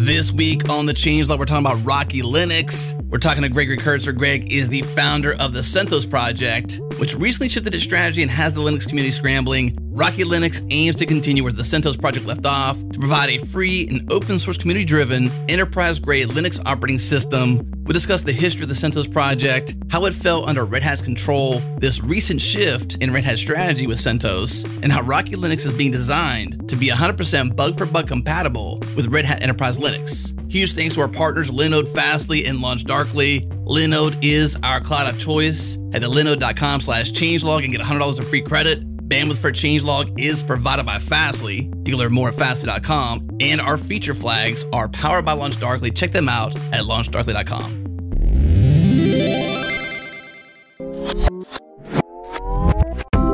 This week on the Changelog, we're talking about Rocky Linux. We're talking to Gregory Kurtzer. Greg is the founder of the CentOS project, which recently shifted its strategy and has the Linux community scrambling. Rocky Linux aims to continue where the CentOS project left off, to provide a free and open source community-driven, enterprise-grade Linux operating system. We'll discuss the history of the CentOS project, how it fell under Red Hat's control, this recent shift in Red Hat's strategy with CentOS, and how Rocky Linux is being designed to be 100% bug-for-bug compatible with Red Hat Enterprise Linux. Huge thanks to our partners Linode, Fastly, and LaunchDarkly. Linode is our cloud of choice. Head to linode.com/changelog and get $100 of free credit. Bandwidth for Changelog is provided by Fastly. You can learn more at fastly.com. And our feature flags are powered by LaunchDarkly. Check them out at launchdarkly.com.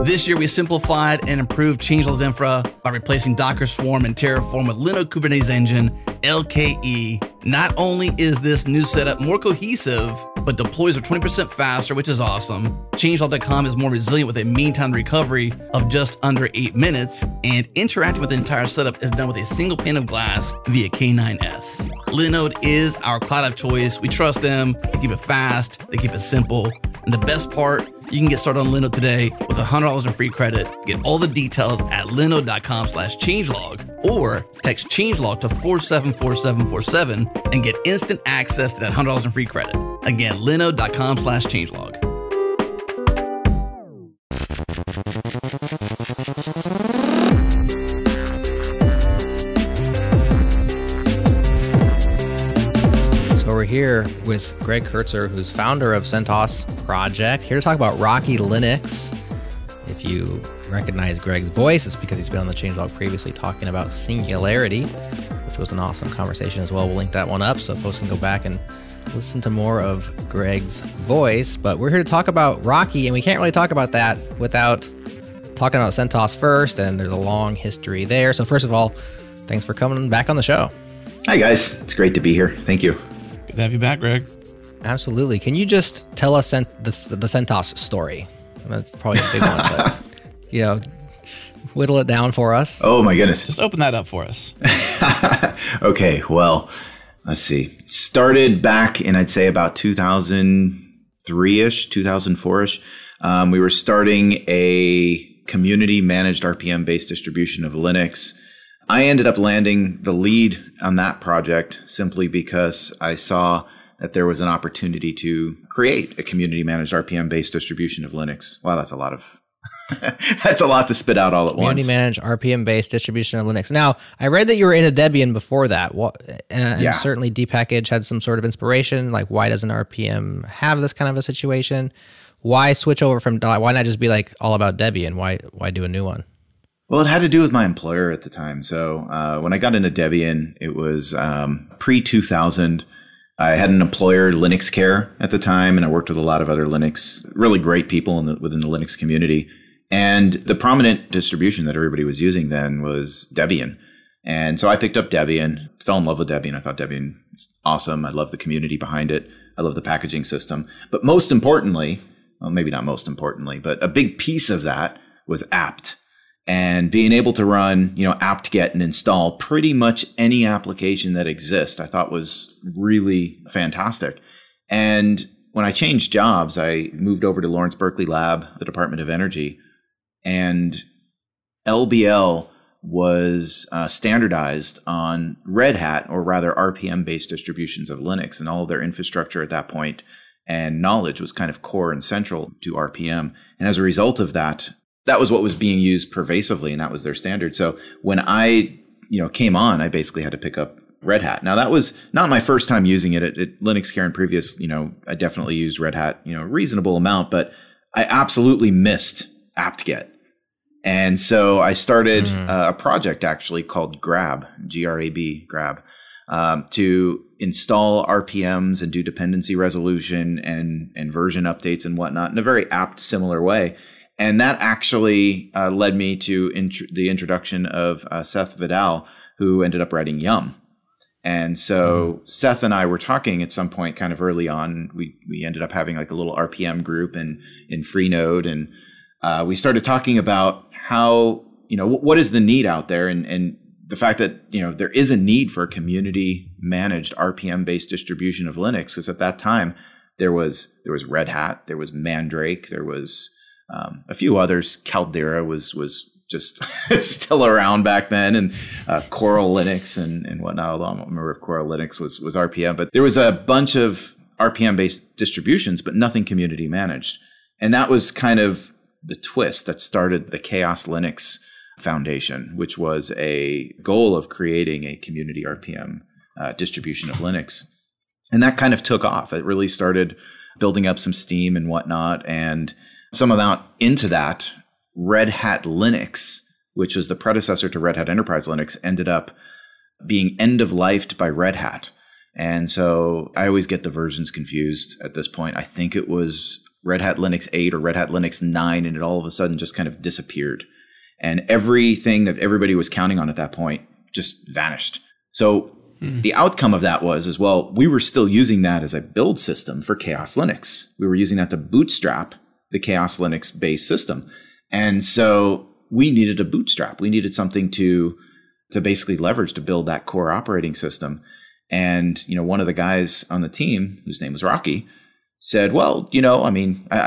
This year, we simplified and improved Changelog's infra by replacing Docker Swarm and Terraform with Linode Kubernetes Engine, LKE. Not only is this new setup more cohesive, but deploys are 20% faster, which is awesome. Changelog.com is more resilient with a mean time to recovery of just under 8 minutes, and interacting with the entire setup is done with a single pane of glass via K9S. Linode is our cloud of choice. We trust them. They keep it fast. They keep it simple. And the best part, you can get started on Linode today with $100 in free credit. Get all the details at linode.com/changelog or text changelog to 474747 and get instant access to that $100 in free credit. Again, linode.com/changelog. We're here with Greg Kurtzer, who's founder of CentOS project, here to talk about Rocky Linux. If you recognize Greg's voice, it's because he's been on the Changelog previously talking about Singularity, which was an awesome conversation as well. We'll link that one up so folks can go back and listen to more of Greg's voice. But we're here to talk about Rocky, and we can't really talk about that without talking about CentOS first, and there's a long history there. So first of all, thanks for coming back on the show. Hi guys, it's great to be here. Thank you. Good to have you back, Greg. Absolutely. Can you just tell us the CentOS story? That's probably a big one, but whittle it down for us. Oh my goodness. Just open that up for us. Okay, well, let's see. Started back in, I'd say, about 2003-ish, 2004-ish. We were starting a community-managed RPM-based distribution of Linux. I ended up landing the lead on that project simply because I saw that there was an opportunity to create a community-managed RPM-based distribution of Linux. Wow, that's a lot of that's a lot to spit out all at once. Community-managed RPM-based distribution of Linux. Now, I read that you were in a Debian before that, and certainly dpackage had some sort of inspiration. Like, why doesn't RPM have this kind of a situation? Why switch over from? Why not just be like all about Debian? Why do a new one? Well, it had to do with my employer at the time. So when I got into Debian, it was pre-2000. I had an employer, Linux Care, at the time, and I worked with a lot of other Linux, really great people within the Linux community. And the prominent distribution that everybody was using then was Debian. And so I picked up Debian, fell in love with Debian. I thought Debian was awesome. I love the community behind it. I love the packaging system. But most importantly, well, maybe not most importantly, but a big piece of that was apt. And being able to run, apt-get and install pretty much any application that exists, I thought was really fantastic. And when I changed jobs, I moved over to Lawrence Berkeley Lab, the Department of Energy, and LBL was standardized on Red Hat, or rather RPM-based distributions of Linux, and all of their infrastructure at that point and knowledge was kind of core and central to RPM. And as a result of that, that was what was being used pervasively, and that was their standard. So when I, came on, I basically had to pick up Red Hat. Now, that was not my first time using it at Linux Care and previous, I definitely used Red Hat, a reasonable amount, but I absolutely missed apt-get. And so I started a project actually called Grab, G-R-A-B, Grab, to install RPMs and do dependency resolution and version updates and whatnot in a very apt, similar way. And that actually led me to the introduction of Seth Vidal, who ended up writing Yum. And so Seth and I were talking at some point kind of early on. We ended up having like a little RPM group in Freenode. And we started talking about how, what is the need out there? And the fact that, there is a need for a community managed RPM based distribution of Linux, because at that time there was Red Hat, there was Mandrake, there was a few others. Caldera was just still around back then, and Coral Linux and whatnot. Although I don't remember if Coral Linux was RPM, but there was a bunch of RPM based distributions, but nothing community managed. And that was kind of the twist that started the Chaos Linux Foundation, which was a goal of creating a community RPM distribution of Linux. And that kind of took off. It really started building up some steam and whatnot. And some amount into that, Red Hat Linux, which was the predecessor to Red Hat Enterprise Linux, ended up being end-of-lifed by Red Hat. And so I always get the versions confused at this point. I think it was Red Hat Linux 8 or Red Hat Linux 9, and it all of a sudden just kind of disappeared. And everything that everybody was counting on at that point just vanished. So the outcome of that was, as well, we were still using that as a build system for Chaos Linux. We were using that to bootstrap the Chaos Linux based system. And so we needed a bootstrap. We needed something to basically leverage to build that core operating system. And, one of the guys on the team, whose name was Rocky, said, well, I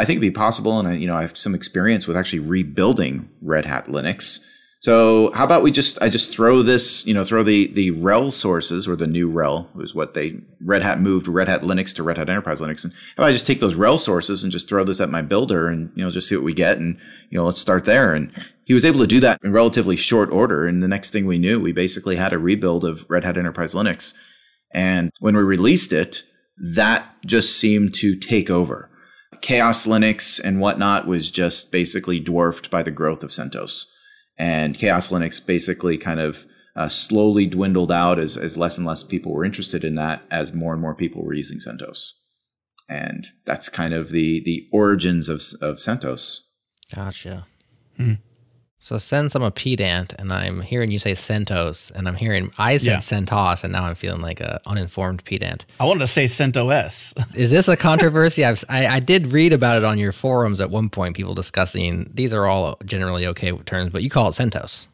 think it'd be possible. And I have some experience with actually rebuilding Red Hat Linux. So how about I just throw this, throw the RHEL sources, or the new RHEL was what Red Hat moved Red Hat Linux to Red Hat Enterprise Linux. And how about I just take those RHEL sources and just throw this at my builder and, just see what we get. And, let's start there. And he was able to do that in relatively short order. And the next thing we knew, we basically had a rebuild of Red Hat Enterprise Linux. And when we released it, that just seemed to take over. Chaos Linux and whatnot was just basically dwarfed by the growth of CentOS. And Chaos Linux basically kind of slowly dwindled out as less and less people were interested in that, as more and more people were using CentOS. And that's kind of the origins of CentOS. Gotcha. So since I'm a pedant and I'm hearing you say CentOS, and I said CentOS, and now I'm feeling like an uninformed pedant. I wanted to say CentOS. Is this a controversy? I did read about it on your forums at one point, people discussing these are all generally okay terms, but you call it CentOS.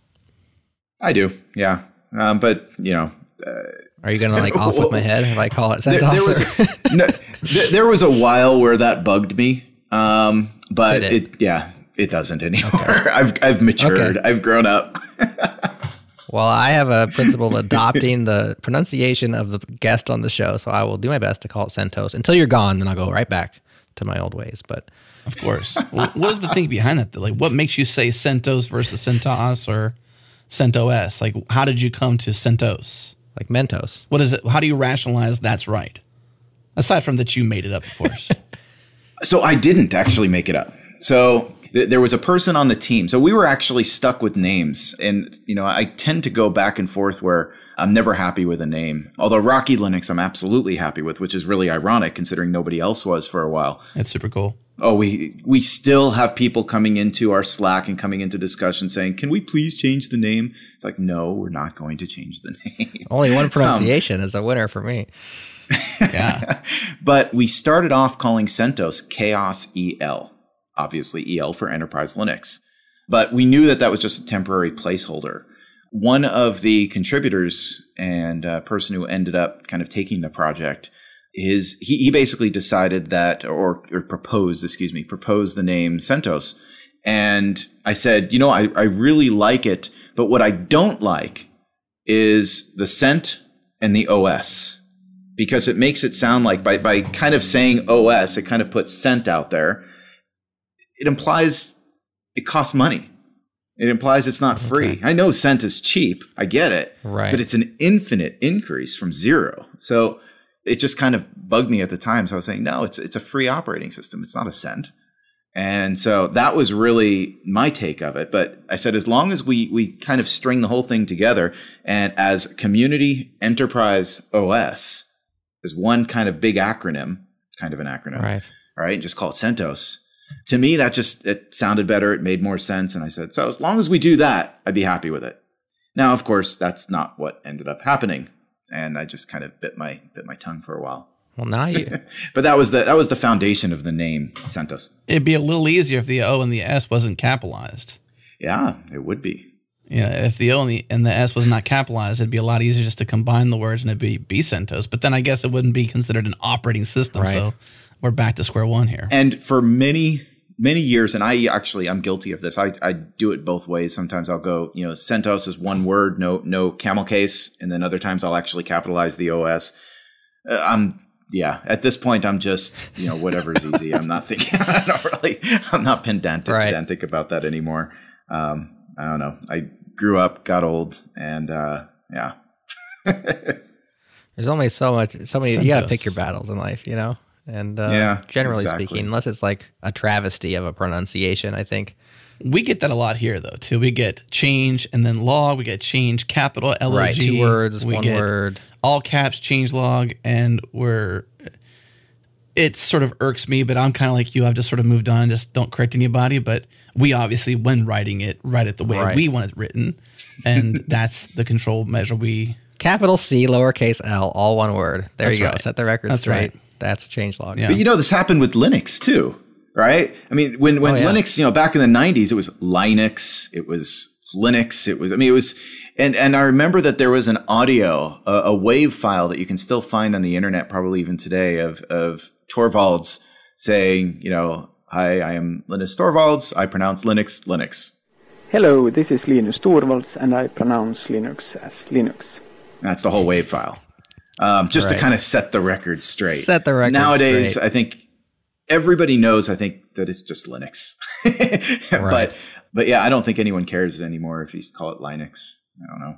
I do, yeah. But, are you going to off with my head if I call it CentOS? There was a while where that bugged me, but it doesn't anymore. Okay. I've matured. Okay. I've grown up. Well, I have a principle of adopting the pronunciation of the guest on the show, so I will do my best to call it CentOS until you're gone. Then I'll go right back to my old ways. But of course, what is the thing behind that? What makes you say CentOS versus CentOS or CentOS? How did you come to CentOS? Like Mentos. What is it? How do you rationalize that's right? Aside from that, you made it up, of course. So I didn't actually make it up. So there was a person on the team. So we were actually stuck with names. And, I tend to go back and forth where I'm never happy with a name. Although Rocky Linux, I'm absolutely happy with, which is really ironic considering nobody else was for a while. That's super cool. Oh, we still have people coming into our Slack and coming into discussion saying, can we please change the name? It's like, no, we're not going to change the name. Only one pronunciation is a winner for me. Yeah. But we started off calling CentOS Chaos EL. Obviously, EL for Enterprise Linux. But we knew that was just a temporary placeholder. One of the contributors and a person who ended up kind of taking the project he basically decided that, or proposed the name CentOS. And I said, I really like it, but what I don't like is the Cent and the OS, because it makes it sound like by kind of saying OS, it kind of puts Cent out there. It implies it costs money. It implies it's not free. Okay. I know Cent is cheap. I get it. Right. But it's an infinite increase from zero. So it just kind of bugged me at the time. So I was saying, no, it's a free operating system. It's not a Cent. And so that was really my take of it. But I said, as long as we kind of string the whole thing together, and as Community Enterprise OS is one kind of big acronym, kind of an acronym, right? All right, just call it CentOS. To me, it sounded better. It made more sense. And I said, so as long as we do that, I'd be happy with it. Now, of course, that's not what ended up happening. And I just kind of bit my tongue for a while. Well, now you. But that was the foundation of the name CentOS. It'd be a little easier if the O and the S wasn't capitalized. Yeah, it would be. If the O and the S was not capitalized, it'd be a lot easier just to combine the words and it'd be CentOS. But then I guess it wouldn't be considered an operating system. Right. So we're back to square one here. And for many years, and I'm guilty of this. I do it both ways. Sometimes I'll go, CentOS is one word, no camel case. And then other times I'll actually capitalize the OS. At this point, I'm just, whatever's easy. I'm not thinking, I'm not pedantic about that anymore. I don't know. I grew up, got old, and yeah. There's only so many, you got to pick your battles in life, And generally speaking, unless it's like a travesty of a pronunciation, I think. We get that a lot here, though, too. We get change and then log. We get change capital LOG. Right, 2 words, one word. All caps, change log, and it sort of irks me, but I'm kind of like you. I've just sort of moved on and just don't correct anybody. But we obviously, when writing it, write it the way we want it written. And that's the control measure Capital C, lowercase l, all one word. There you go. Right. Set the record straight. Right. That's change log. Yeah. But this happened with Linux too, right? I mean, when Linux, back in the 90s, it was Linux, it was Linux, it was, and I remember that there was an audio, a wave file that you can still find on the internet, probably even today, of Torvalds saying, hi, I am Linus Torvalds, I pronounce Linux. Hello, this is Linus Torvalds, and I pronounce Linux as Linux. That's the whole wave file. Just to kind of set the record straight. Set the record Nowadays, straight. I think everybody knows, that it's just Linux. But yeah, I don't think anyone cares anymore if you call it Linux. I don't know.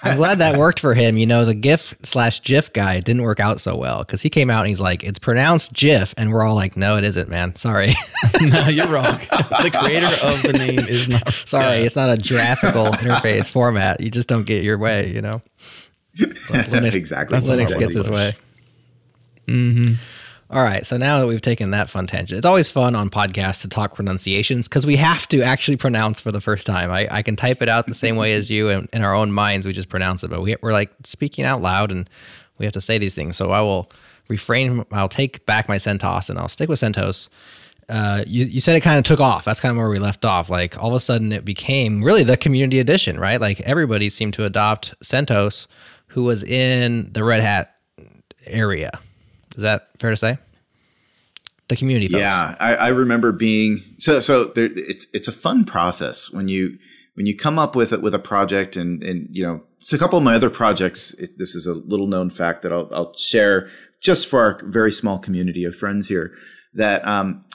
I'm glad that worked for him. The GIF/GIF guy didn't work out so well because he came out and he's like, it's pronounced GIF. And we're all like, no, it isn't, man. Sorry. No, you're wrong. The creator of the name is not. Sorry, it's not a graphical interface format. You just don't get your way, But Linux, exactly. Linux gets his way. Mm-hmm. All right. So now that we've taken that fun tangent, it's always fun on podcasts to talk pronunciations because we have to actually pronounce for the first time. I can type it out the same way as you, and in our own minds, we just pronounce it. But we're like speaking out loud, and we have to say these things. So I will refrain. I'll take back my CentOS, and I'll stick with CentOS. You said it kind of took off. That's kind of where we left off. Like all of a sudden, it became really the community edition, right? Like everybody seemed to adopt CentOS who was in the Red Hat area. Is that fair to say? The community folks. Yeah, I remember being so there, it's a fun process when you come up with a project and so a couple of my other projects. This is a little known fact that I'll share just for our very small community of friends here. That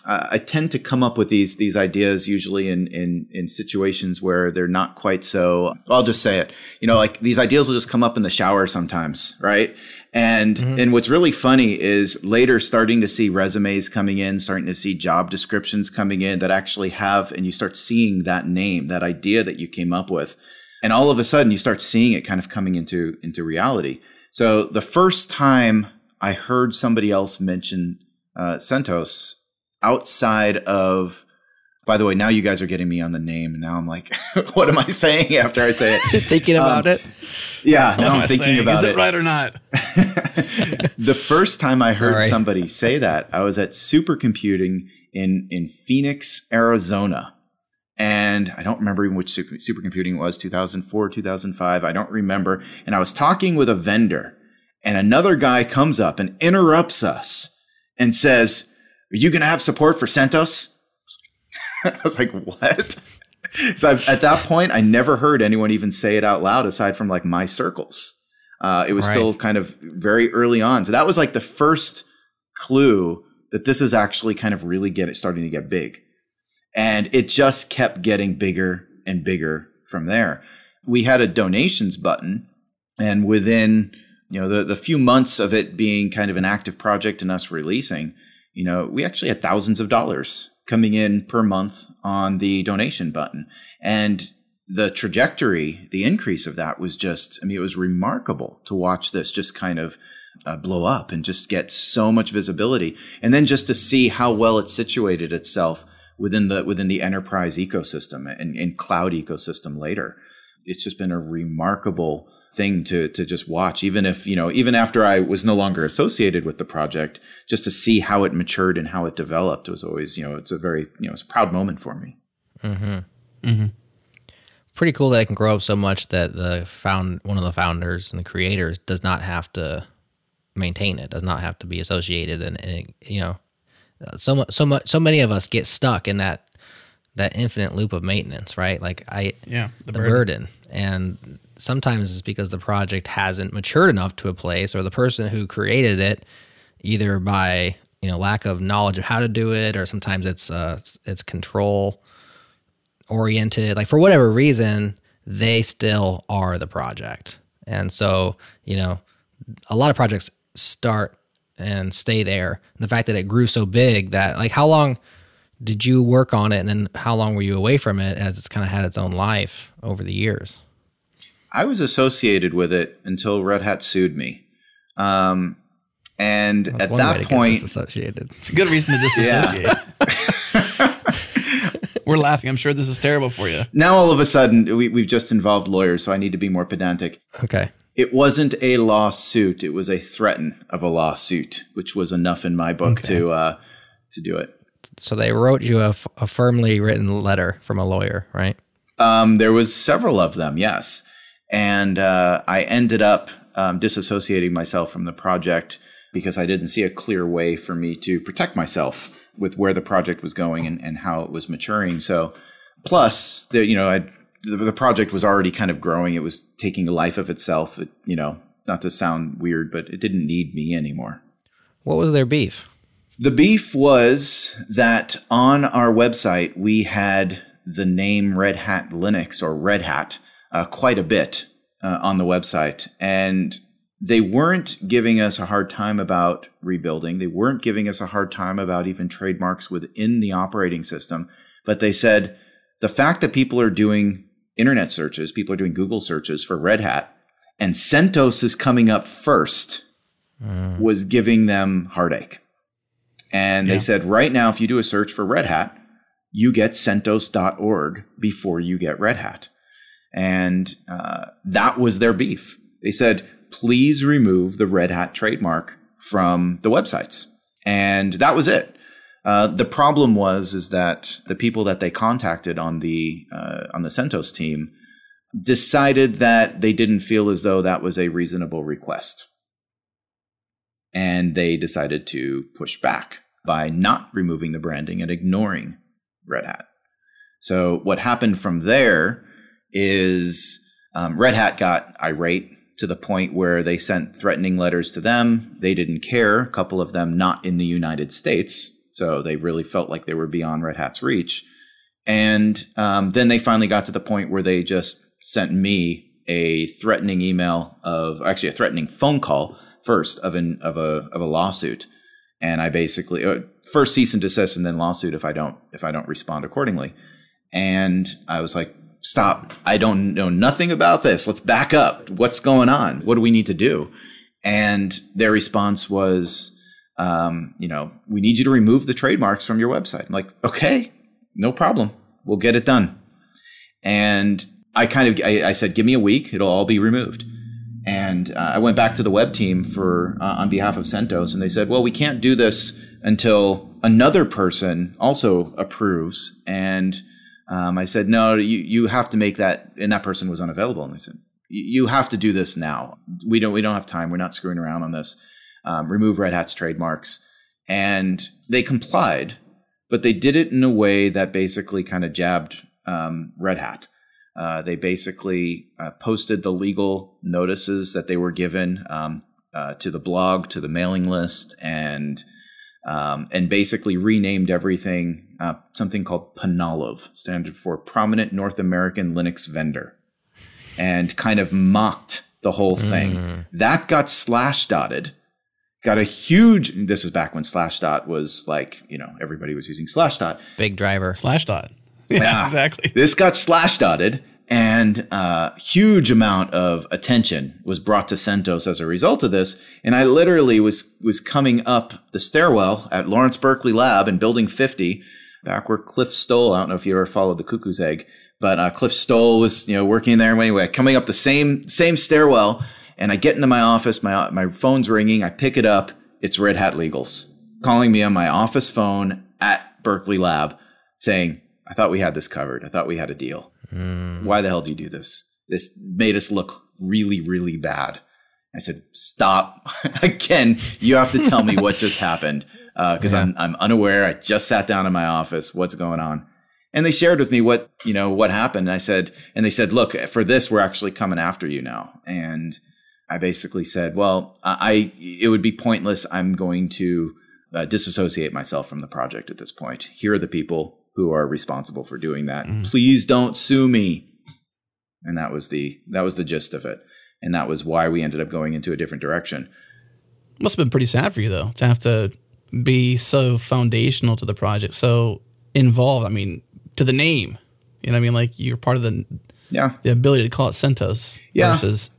I tend to come up with these ideas usually in situations where they're not quite so. I'll just say it. Like these ideas will just come up in the shower sometimes, right? And what's really funny is later starting to see resumes coming in, starting to see job descriptions coming in that actually have, and you start seeing that name, that idea that you came up with. And all of a sudden you start seeing it kind of coming into reality. So the first time I heard somebody else mention CentOS outside of, by the way, now you guys are getting me on the name, and now I'm like, what am I saying after I say it? Thinking about it? Yeah, now I'm thinking about it. Is it right or not? The first time I heard somebody say that, I was at supercomputing in Phoenix, Arizona. And I don't remember even which supercomputing it was, 2004, 2005. I don't remember. And I was talking with a vendor, and another guy comes up and interrupts us and says, "Are you going to have support for CentOS?" I was like, what? So at that point, I never heard anyone even say it out loud aside from like my circles. It was still kind of very early on. So that was like the first clue that this is actually kind of really starting to get big. And it just kept getting bigger and bigger from there. We had a donations button, and within the few months of it being kind of an active project and us releasing, we actually had thousands of dollars coming in per month on the donation button. And the trajectory, the increase of that was just, it was remarkable to watch this just kind of blow up and just get so much visibility. And then just to see how well it situated itself within the enterprise ecosystem and cloud ecosystem later. It's just been a remarkable thing to just watch, even after I was no longer associated with the project, just to see how it matured and how it developed was always, it's a very, it's a proud moment for me. Mm-hmm. Mm-hmm. pretty cool that it can grow up so much that one of the founders and the creators does not have to maintain it, does not have to be associated, and you know, so many of us get stuck in that infinite loop of maintenance, right? Like the burden. And sometimes it's because the project hasn't matured enough to a place, or the person who created it, either by, you know, lack of knowledge of how to do it, or sometimes it's control oriented, like for whatever reason, they still are the project. And so, you know, a lot of projects start and stay there. And the fact that it grew so big that, like, how long did you work on it, and then how long were you away from it as it's kind of had its own life over the years? I was associated with it until Red Hat sued me. And at that point, disassociated. It's a good reason to disassociate. Yeah. We're laughing. I'm sure this is terrible for you. Now, all of a sudden, we've just involved lawyers, so I need to be more pedantic. Okay. It wasn't a lawsuit. It was a threaten of a lawsuit, which was enough in my book to do it. So they wrote you a firmly written letter from a lawyer, right? There was several of them, yes. And I ended up disassociating myself from the project because I didn't see a clear way for me to protect myself with where the project was going and how it was maturing. So plus, the project was already kind of growing. It was taking a life of itself. It, you know, not to sound weird, but it didn't need me anymore. What was their beef? The beef was that on our website, we had the name Red Hat Linux, or Red Hat, quite a bit on the website. And they weren't giving us a hard time about rebuilding. They weren't giving us a hard time about even trademarks within the operating system. But they said the fact that people are doing internet searches, people are doing Google searches for Red Hat, and CentOS is coming up first, was giving them heartache. And they said, right now, if you do a search for Red Hat, you get CentOS.org before you get Red Hat. And that was their beef. They said, please remove the Red Hat trademark from the websites. And that was it. The problem is that the people that they contacted on the CentOS team decided that they didn't feel as though that was a reasonable request. And they decided to push back by not removing the branding and ignoring Red Hat. So what happened from there is Red Hat got irate to the point where they sent threatening letters to them. They didn't care, a couple of them not in the United States. So they really felt like they were beyond Red Hat's reach. And then they finally got to the point where they just sent me a threatening email a threatening phone call first of a lawsuit. And I basically first cease and desist and then lawsuit if I don't respond accordingly. And I was like, stop. I don't know nothing about this. Let's back up. What's going on? What do we need to do? And their response was, we need you to remove the trademarks from your website. I'm like, okay, no problem. We'll get it done. And I said, give me a week. It'll all be removed. And I went back to the web team on behalf of CentOS, and they said, well, we can't do this until another person also approves. And I said, no, you have to make that. And that person was unavailable. And they said, you have to do this now. We don't have time. We're not screwing around on this. Remove Red Hat's trademarks. And they complied, but they did it in a way that basically kind of jabbed Red Hat. They basically posted the legal notices that they were given to the blog, to the mailing list, and basically renamed everything something called PNOLV, standard for Prominent North American Linux Vendor, and kind of mocked the whole thing. That got Slashdotted. Got a huge, this is back when Slashdot was like, everybody was using Slashdot. Big driver. Slashdot. Yeah, exactly. This got Slashdotted, and a huge amount of attention was brought to CentOS as a result of this. And I literally was coming up the stairwell at Lawrence Berkeley Lab in Building 50, back where Cliff Stoll, I don't know if you ever followed the Cuckoo's Egg, but Cliff Stoll was working there anyway, coming up the same stairwell. And I get into my office, my phone's ringing, I pick it up, it's Red Hat Legals calling me on my office phone at Berkeley Lab saying, I thought we had this covered. I thought we had a deal. Why the hell do you do this? This made us look really, really bad. I said, stop. Again, you have to tell me what just happened, because I'm unaware. I just sat down in my office. What's going on? And they shared with me what happened. And they said, look, for this, we're actually coming after you now. And I basically said, well, it would be pointless. I'm going to disassociate myself from the project at this point. Here are the people who are responsible for doing that. Please don't sue me. And that was the gist of it. And that was why we ended up going into a different direction. Must have been pretty sad for you, though, to have to be so foundational to the project, so involved. I mean, to the name, you know what I mean? Like, you're part of the ability to call it CentOS versus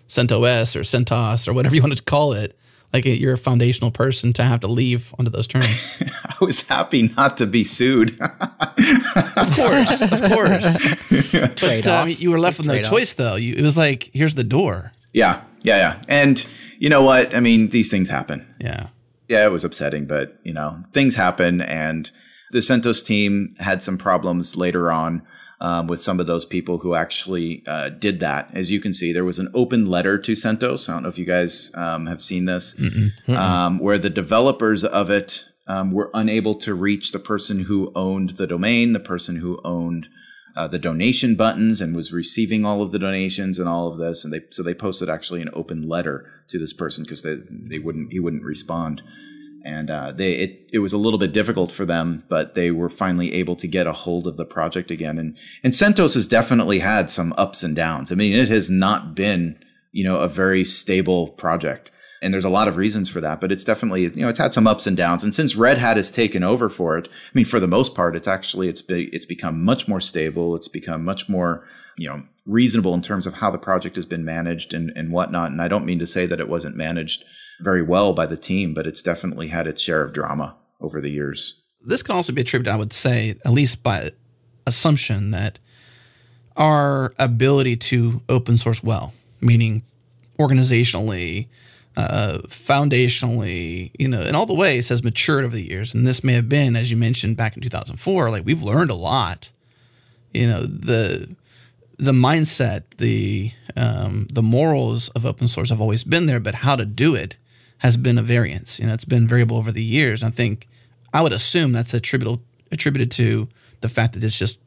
CentOS or CentOS or whatever you want to call it. Like, you're a foundational person to have to leave onto those terms. I was happy not to be sued. Of course. But you were left with no choice, though. It was like, here's the door. Yeah. And you know what? I mean, these things happen. Yeah, it was upsetting, but, things happen. And the CentOS team had some problems later on with some of those people who actually did that. As you can see, there was an open letter to CentOS. I don't know if you guys have seen this, where the developers of it were unable to reach the person who owned the domain, the person who owned the donation buttons and was receiving all of the donations and all of this. And they posted actually an open letter to this person because he wouldn't respond. And it was a little bit difficult for them, but they were finally able to get a hold of the project again. And CentOS has definitely had some ups and downs. I mean, it has not been, a very stable project. And there's a lot of reasons for that, but it's definitely, it's had some ups and downs. And since Red Hat has taken over for it, I mean, for the most part, it's become much more stable. It's become much more, reasonable in terms of how the project has been managed and whatnot. And I don't mean to say that it wasn't managed very well by the team, but it's definitely had its share of drama over the years. This can also be attributed, I would say, at least by assumption, that our ability to open source well, meaning organizationally, foundationally, in all the ways has matured over the years. And this may have been, as you mentioned, back in 2004, like, we've learned a lot. The mindset, the morals of open source have always been there, but how to do it has been a variance. It's been variable over the years. I would assume that's attributed to the fact that it's just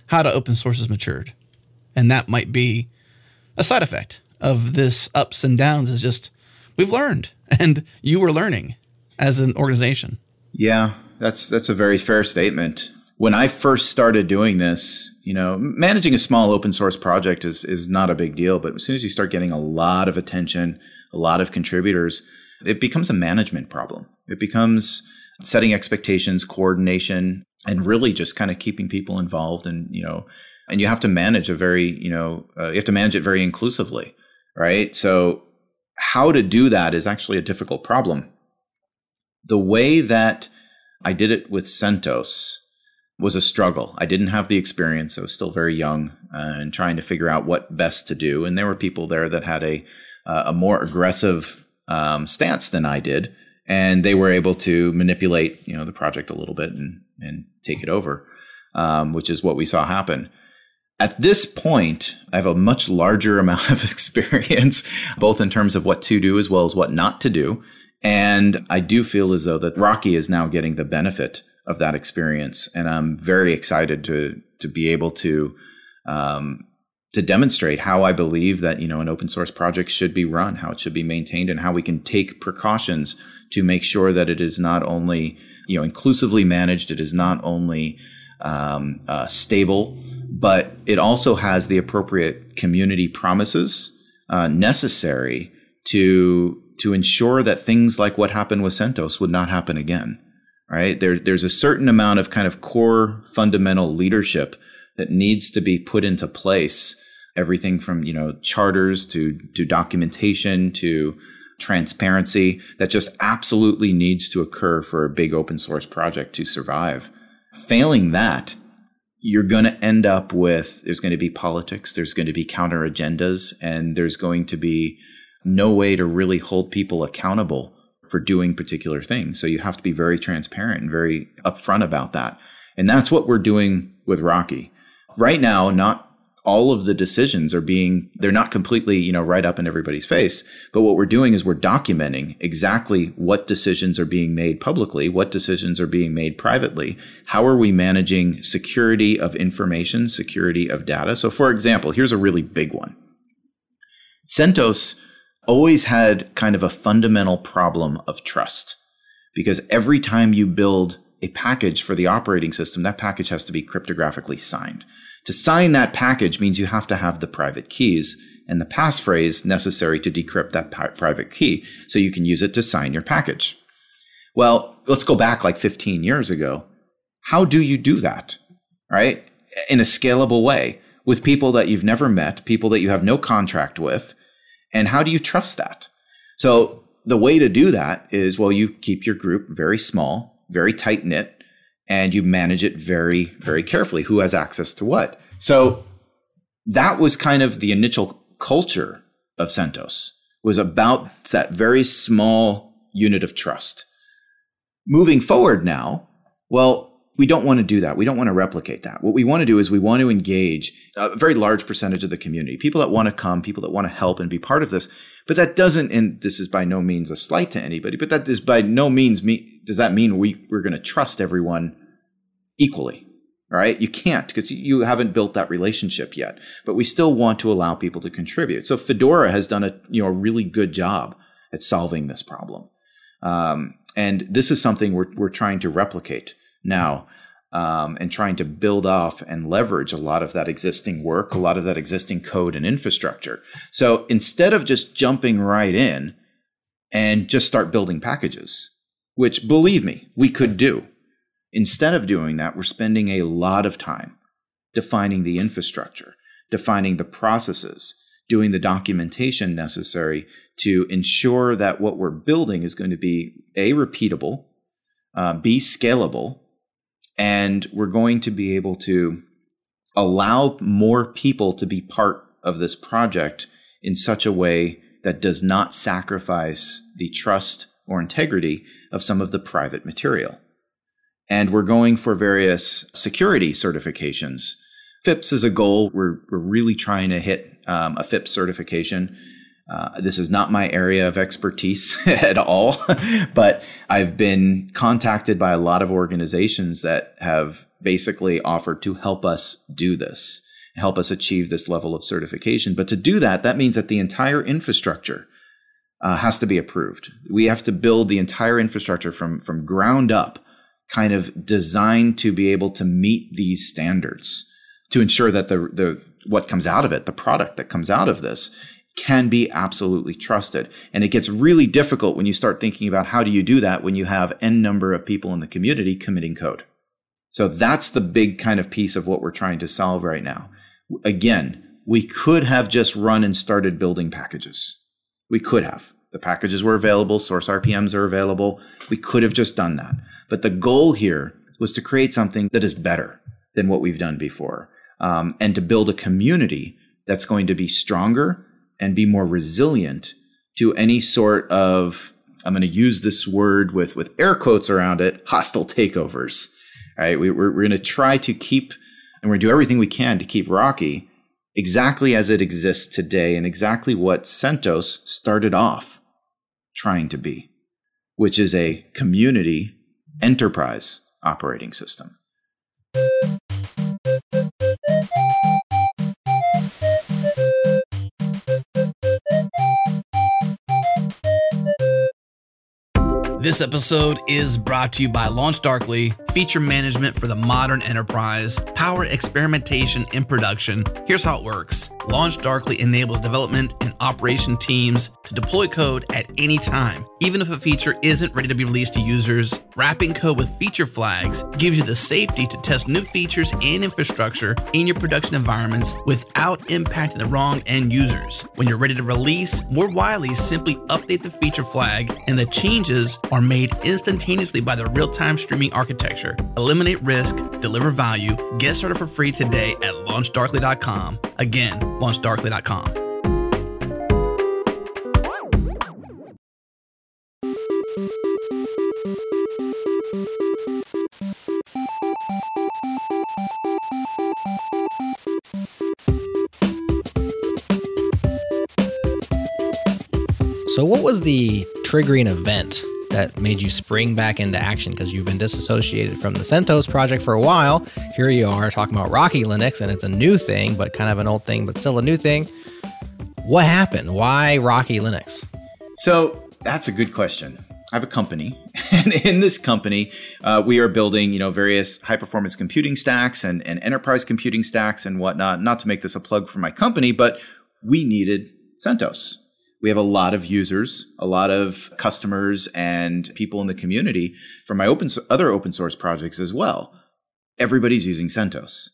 how to open source has matured. And that might be a side effect of this ups and downs, is just we've learned, and you were learning as an organization. Yeah, that's a very fair statement. When I first started doing this, managing a small open source project is not a big deal. But as soon as you start getting a lot of attention, a lot of contributors, it becomes a management problem. It becomes setting expectations, coordination, and really just kind of keeping people involved. And you have to manage you have to manage it very inclusively, right? So how to do that is actually a difficult problem. The way that I did it with CentOS was a struggle. I didn't have the experience. I was still very young and trying to figure out what best to do. And there were people there that had a more aggressive stance than I did. And they were able to manipulate, the project a little bit and take it over, which is what we saw happen. At this point, I have a much larger amount of experience, both in terms of what to do as well as what not to do. And I do feel as though that Rocky is now getting the benefit of that experience. And I'm very excited to be able to demonstrate how I believe that, an open source project should be run, how it should be maintained, and how we can take precautions to make sure that it is not only, inclusively managed, it is not only stable, but it also has the appropriate community promises necessary to ensure that things like what happened with CentOS would not happen again. Right? There's a certain amount of kind of core fundamental leadership that needs to be put into place. Everything from, charters to documentation to transparency that just absolutely needs to occur for a big open source project to survive. Failing that, you're going to end up with, there's going to be politics, there's going to be counter agendas, and there's going to be no way to really hold people accountable for doing particular things. So you have to be very transparent and very upfront about that. And that's what we're doing with Rocky. Right now, not all of the decisions they're not completely, right up in everybody's face. But what we're doing is we're documenting exactly what decisions are being made publicly, what decisions are being made privately. How are we managing security of information, security of data? So for example, here's a really big one. CentOS always had kind of a fundamental problem of trust, because every time you build a package for the operating system, that package has to be cryptographically signed. To sign that package means you have to have the private keys and the passphrase necessary to decrypt that private key so you can use it to sign your package. Well, let's go back like 15 years ago. How do you do that, right? In a scalable way with people that you've never met, people that you have no contract with, and how do you trust that? So the way to do that is, well, you keep your group very small, very tight-knit, and you manage it very, very carefully. Who has access to what? So that was kind of the initial culture of CentOS, was about that very small unit of trust. Moving forward now, well, we don't want to do that. We don't want to replicate that. What we want to do is we want to engage a very large percentage of the community, people that want to come, people that want to help and be part of this. But that doesn't, and this is by no means a slight to anybody, but that is by no means does that mean we're going to trust everyone equally, right? You can't, because you haven't built that relationship yet. But we still want to allow people to contribute. So Fedora has done a really good job at solving this problem, and this is something we're trying to replicate now, and trying to build off and leverage a lot of that existing work, a lot of that existing code and infrastructure. So instead of just jumping right in and just start building packages, which, believe me, we could do, instead of doing that, we're spending a lot of time defining the infrastructure, defining the processes, doing the documentation necessary to ensure that what we're building is going to be A, repeatable, B, scalable, and we're going to be able to allow more people to be part of this project in such a way that does not sacrifice the trust or integrity of some of the private material. And we're going for various security certifications. FIPS is a goal. We're really trying to hit a FIPS certification. This is not my area of expertise at all, but I've been contacted by a lot of organizations that have basically offered to help us do this, help us achieve this level of certification. But to do that, that means that the entire infrastructure has to be approved. We have to build the entire infrastructure from ground up, kind of designed to be able to meet these standards, to ensure that the what comes out of it, the product that comes out of this, can be absolutely trusted. And it gets really difficult when you start thinking about how do you do that when you have N number of people in the community committing code. So that's the big kind of piece of what we're trying to solve right now. Again, we could have just run and started building packages. We could have. The packages were available. Source RPMs are available. We could have just done that. But the goal here was to create something that is better than what we've done before, and to build a community that's going to be stronger and be more resilient to any sort of, I'm going to use this word with air quotes around it, hostile takeovers. All right, we're going to try to keep, and we're going to do everything we can to keep Rocky exactly as it exists today and exactly what CentOS started off trying to be, which is a community enterprise operating system. This episode is brought to you by LaunchDarkly, feature management for the modern enterprise, power experimentation in production. Here's how it works. LaunchDarkly enables development and operation teams to deploy code at any time, even if a feature isn't ready to be released to users. Wrapping code with feature flags gives you the safety to test new features and infrastructure in your production environments without impacting the wrong end users. When you're ready to release, more widely simply update the feature flag and the changes are made instantaneously by the real-time streaming architecture. Eliminate risk, deliver value. Get started for free today at launchdarkly.com. Again, launchdarkly.com. So what was the triggering event that made you spring back into action? Because you've been disassociated from the CentOS project for a while. Here you are talking about Rocky Linux, and it's a new thing, but kind of an old thing, but still a new thing. What happened? Why Rocky Linux? So that's a good question. I have a company, and in this company, we are building, various high-performance computing stacks and enterprise computing stacks and whatnot. Not to make this a plug for my company, but we needed CentOS. We have a lot of users, a lot of customers, and people in the community for my other open source projects as well. Everybody's using CentOS.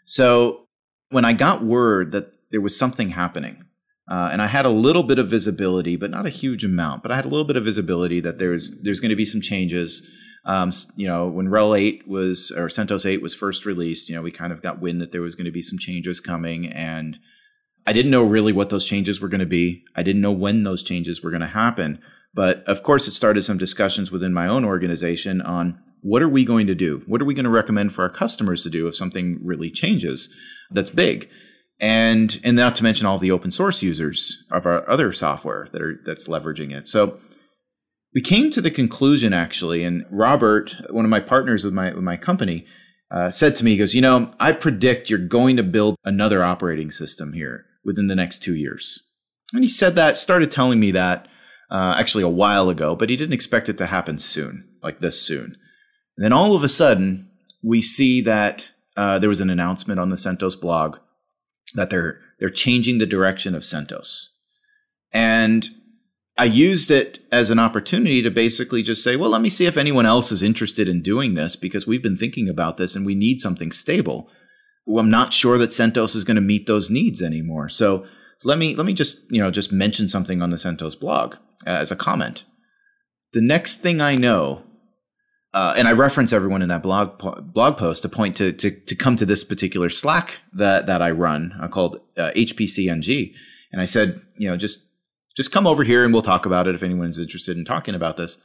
So when I got word that there was something happening, and I had a little bit of visibility, but not a huge amount, but I had a little bit of visibility that there's going to be some changes. When CentOS 8 was first released, we kind of got wind that there was going to be some changes coming, and I didn't know really what those changes were going to be. I didn't know when those changes were going to happen. But of course, it started some discussions within my own organization on what are we going to do? What are we going to recommend for our customers to do if something really changes that's big? And not to mention all the open source users of our other software that's leveraging it. So we came to the conclusion, actually, and Robert, one of my partners with my company, said to me, he goes, I predict you're going to build another operating system here within the next 2 years. And he started telling me that actually a while ago, but he didn't expect it to happen soon, like this soon. And then all of a sudden, we see that there was an announcement on the CentOS blog that they're changing the direction of CentOS. And I used it as an opportunity to basically just say, well, let me see if anyone else is interested in doing this, because we've been thinking about this and we need something stable. Well, I'm not sure that CentOS is going to meet those needs anymore. So let me just mention something on the CentOS blog as a comment. The next thing I know, and I reference everyone in that blog post to point to come to this particular Slack that I run called HPCNG. And I said, just come over here and we'll talk about it if anyone's interested in talking about this.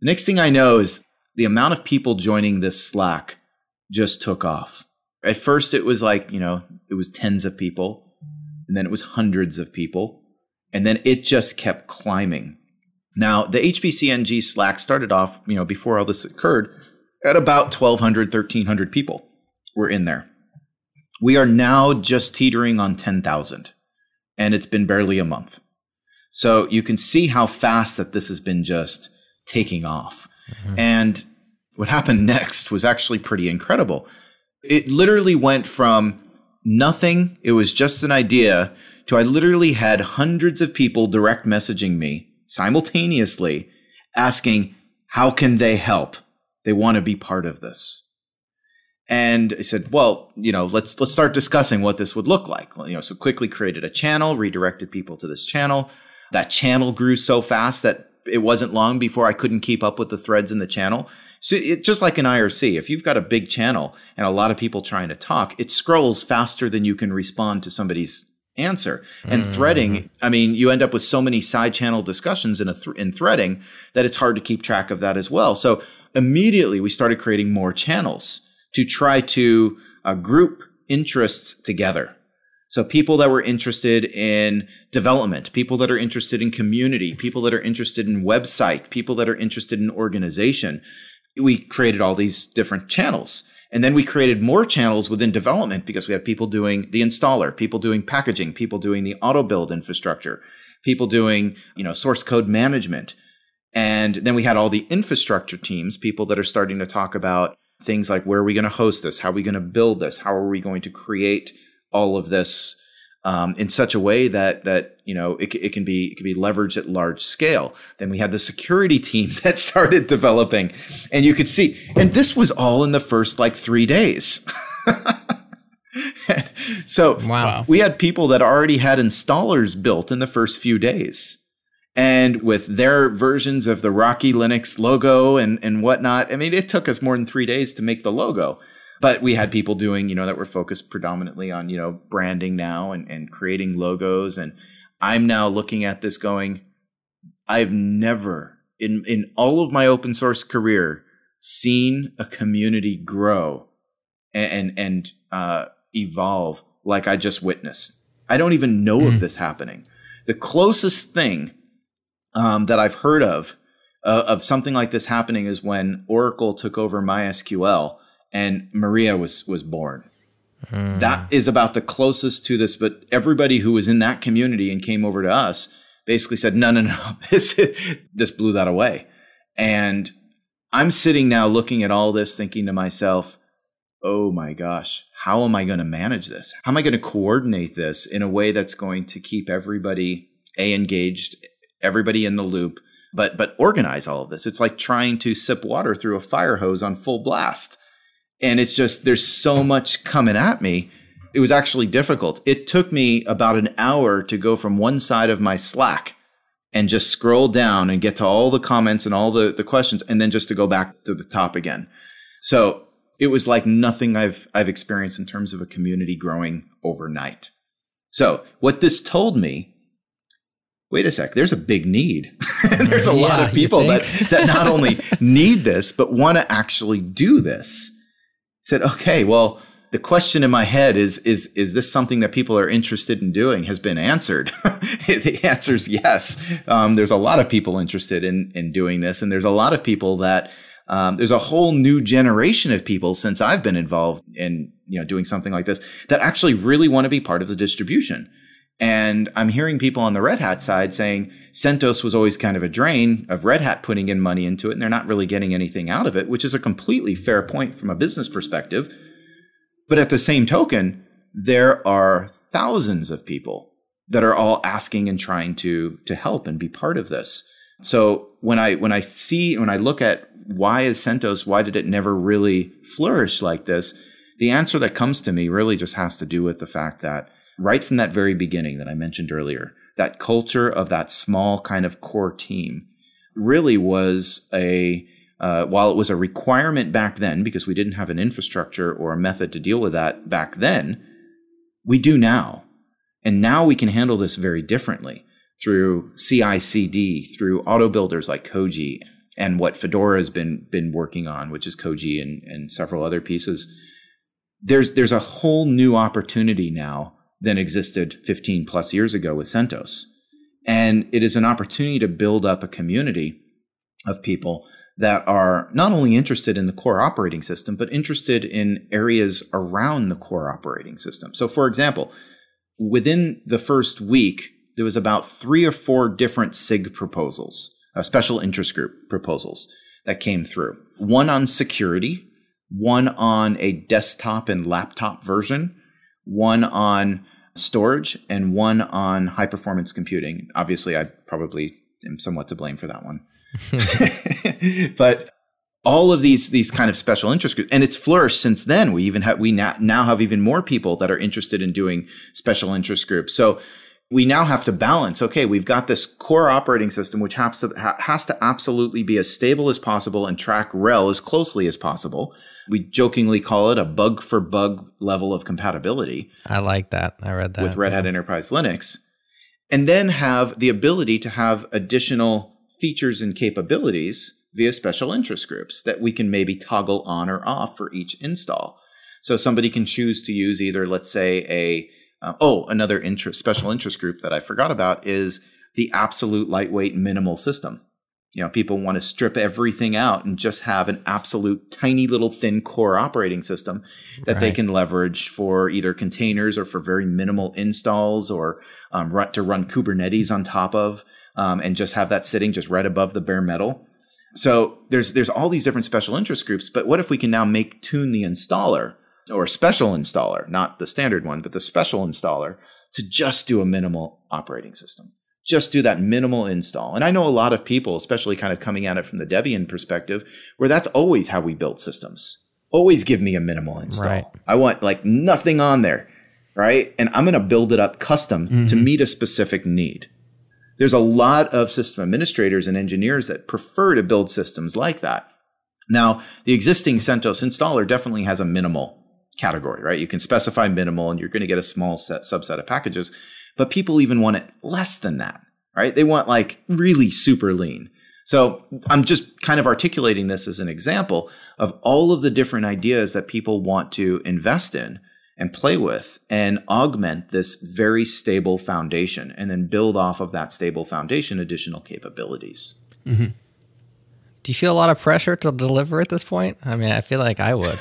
The next thing I know is the amount of people joining this Slack just took off. At first, it was like, it was tens of people, and then it was hundreds of people, and then it just kept climbing. Now, the HPCNG Slack started off, before all this occurred, at about 1,200, 1,300 people were in there. We are now just teetering on 10,000, and it's been barely a month. So you can see how fast that this has been just taking off. Mm-hmm. And what happened next was actually pretty incredible. It literally went from nothing, it was just an idea, to I literally had hundreds of people direct messaging me simultaneously asking, how can they help? They want to be part of this. And I said, well, let's start discussing what this would look like. So quickly created a channel, redirected people to this channel. That channel grew so fast that it wasn't long before I couldn't keep up with the threads in the channel. So it's just like an IRC. If you've got a big channel and a lot of people trying to talk, it scrolls faster than you can respond to somebody's answer. And threading, you end up with so many side channel discussions in threading that it's hard to keep track of that as well. So immediately we started creating more channels to try to group interests together. So people that were interested in development, people that are interested in community, people that are interested in website, people that are interested in organization. We created all these different channels. And then we created more channels within development because we had people doing the installer, people doing packaging, people doing the auto build infrastructure, people doing, source code management. And then we had all the infrastructure teams, people that are starting to talk about things like, where are we going to host this? How are we going to build this? How are we going to create all of this in such a way that it can be leveraged at large scale. Then we had the security team that started developing, and you could see, and this was all in the first 3 days. So wow. We had people that already had installers built in the first few days, and with their versions of the Rocky Linux logo and whatnot. It took us more than 3 days to make the logo. But we had people doing, that were focused predominantly on, branding now and creating logos. And I'm now looking at this going, I've never in all of my open source career seen a community grow and evolve like I just witnessed. I don't even know of this happening. The closest thing that I've heard of something like this happening is when Oracle took over MySQL and Maria was born. That is about the closest to this, but everybody who was in that community and came over to us basically said, no, this blew that away. And I'm sitting now looking at all this, thinking to myself, oh my gosh, how am I going to manage this? How am I going to coordinate this in a way that's going to keep everybody engaged, everybody in the loop, but organize all of this? It's like trying to sip water through a fire hose on full blast. And it's just, there's so much coming at me. It was actually difficult. It took me about an hour to go from one side of my Slack and just scroll down and get to all the comments and all the questions, and then just to go back to the top again. So it was like nothing I've experienced in terms of a community growing overnight. So what this told me, wait a sec, there's a big need. There's a lot of people that not only need this, but want to actually do this. Said, okay, well, the question in my head is this something that people are interested in doing has been answered? The answer is yes. There's a lot of people interested in doing this. And there's a lot of people that there's a whole new generation of people since I've been involved in doing something like this that actually really want to be part of the distribution. And I'm hearing people on the Red Hat side saying CentOS was always kind of a drain of Red Hat putting in money into it, and they're not really getting anything out of it, which is a completely fair point from a business perspective. But at the same token, there are thousands of people that are all asking and trying to help and be part of this. So when I look at why is CentOS, why did it never really flourish like this? The answer that comes to me really just has to do with the fact that right from that very beginning that I mentioned earlier, that culture of that small kind of core team really was while it was a requirement back then, because we didn't have an infrastructure or a method to deal with that back then, we do now. And now we can handle this very differently through CI/CD, through auto builders like Koji, and what Fedora has been working on, which is Koji and several other pieces. There's a whole new opportunity now than existed 15 plus years ago with CentOS. And it is an opportunity to build up a community of people that are not only interested in the core operating system, but interested in areas around the core operating system. So for example, within the first week, there was about 3 or 4 different SIG proposals, special interest group proposals that came through. One on security, one on a desktop and laptop version, one on storage, and one on high performance computing. Obviously, I probably am somewhat to blame for that one. But all of these kind of special interest groups, and it's flourished since then. We now have even more people that are interested in doing special interest groups. So we now have to balance, okay, we've got this core operating system, which has to absolutely be as stable as possible and track RHEL as closely as possible. We jokingly call it a bug for bug level of compatibility. I like that. I read that. With Red Hat Enterprise Linux. And then have the ability to have additional features and capabilities via special interest groups that we can maybe toggle on or off for each install. So somebody can choose to use either, let's say, another special interest group that I forgot about is the absolute lightweight minimal system. People want to strip everything out and just have an absolute tiny little thin core operating system that they can leverage for either containers or for very minimal installs, or to run Kubernetes on top of, and just have that sitting just right above the bare metal. So there's all these different special interest groups. But what if we can now tune the installer, or special installer, not the standard one, but the special installer, to just do a minimal operating system? Just do that minimal install. And I know a lot of people, especially kind of coming at it from the Debian perspective, where that's always how we build systems. Always give me a minimal install. Right. I want nothing on there, right? And I'm going to build it up custom to meet a specific need. There's a lot of system administrators and engineers that prefer to build systems like that. Now, the existing CentOS installer definitely has a minimal category, right? You can specify minimal and you're going to get a small subset of packages. But people even want it less than that, right? They want really super lean. So I'm just kind of articulating this as an example of all of the different ideas that people want to invest in. and play with and augment this very stable foundation and then build off of that stable foundation additional capabilities. Mm-hmm. Do you feel a lot of pressure to deliver at this point? I mean, I feel like I would.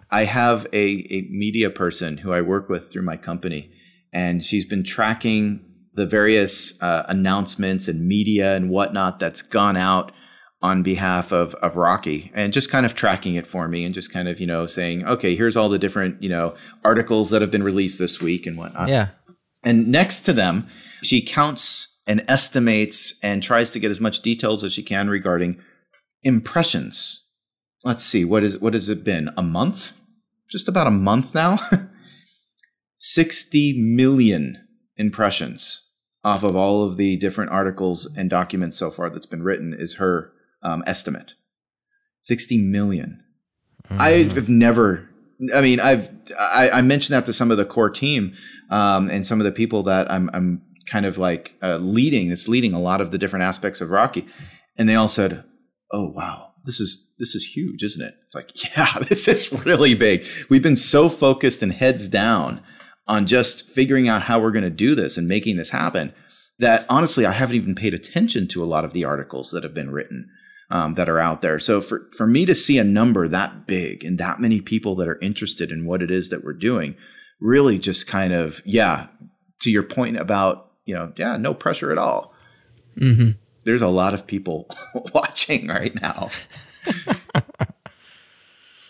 I have a media person who I work with through my company, and she's been tracking the various announcements and media and whatnot that's gone out on behalf of Rocky, and just kind of tracking it for me and just kind of, saying, okay, here's all the different, articles that have been released this week and whatnot. Yeah. And next to them, she counts and estimates and tries to get as much details as she can regarding impressions. Let's see, what has it been? A month? Just about a month now? 60 million impressions off of all of the different articles and documents so far that's been written is her estimate. 60 million. Mm-hmm. I've never, I mentioned that to some of the core team and some of the people that I'm kind of like leading a lot of the different aspects of Rocky. And they all said, oh, wow, this is huge, isn't it? It's like, yeah, this is really big. We've been so focused and heads down on just figuring out how we're going to do this and making this happen that honestly, I haven't even paid attention to a lot of the articles that have been written that are out there. So for me to see a number that big and that many people that are interested in what it is that we're doing, really just kind of, to your point about, no pressure at all. Mm-hmm. There's a lot of people watching right now.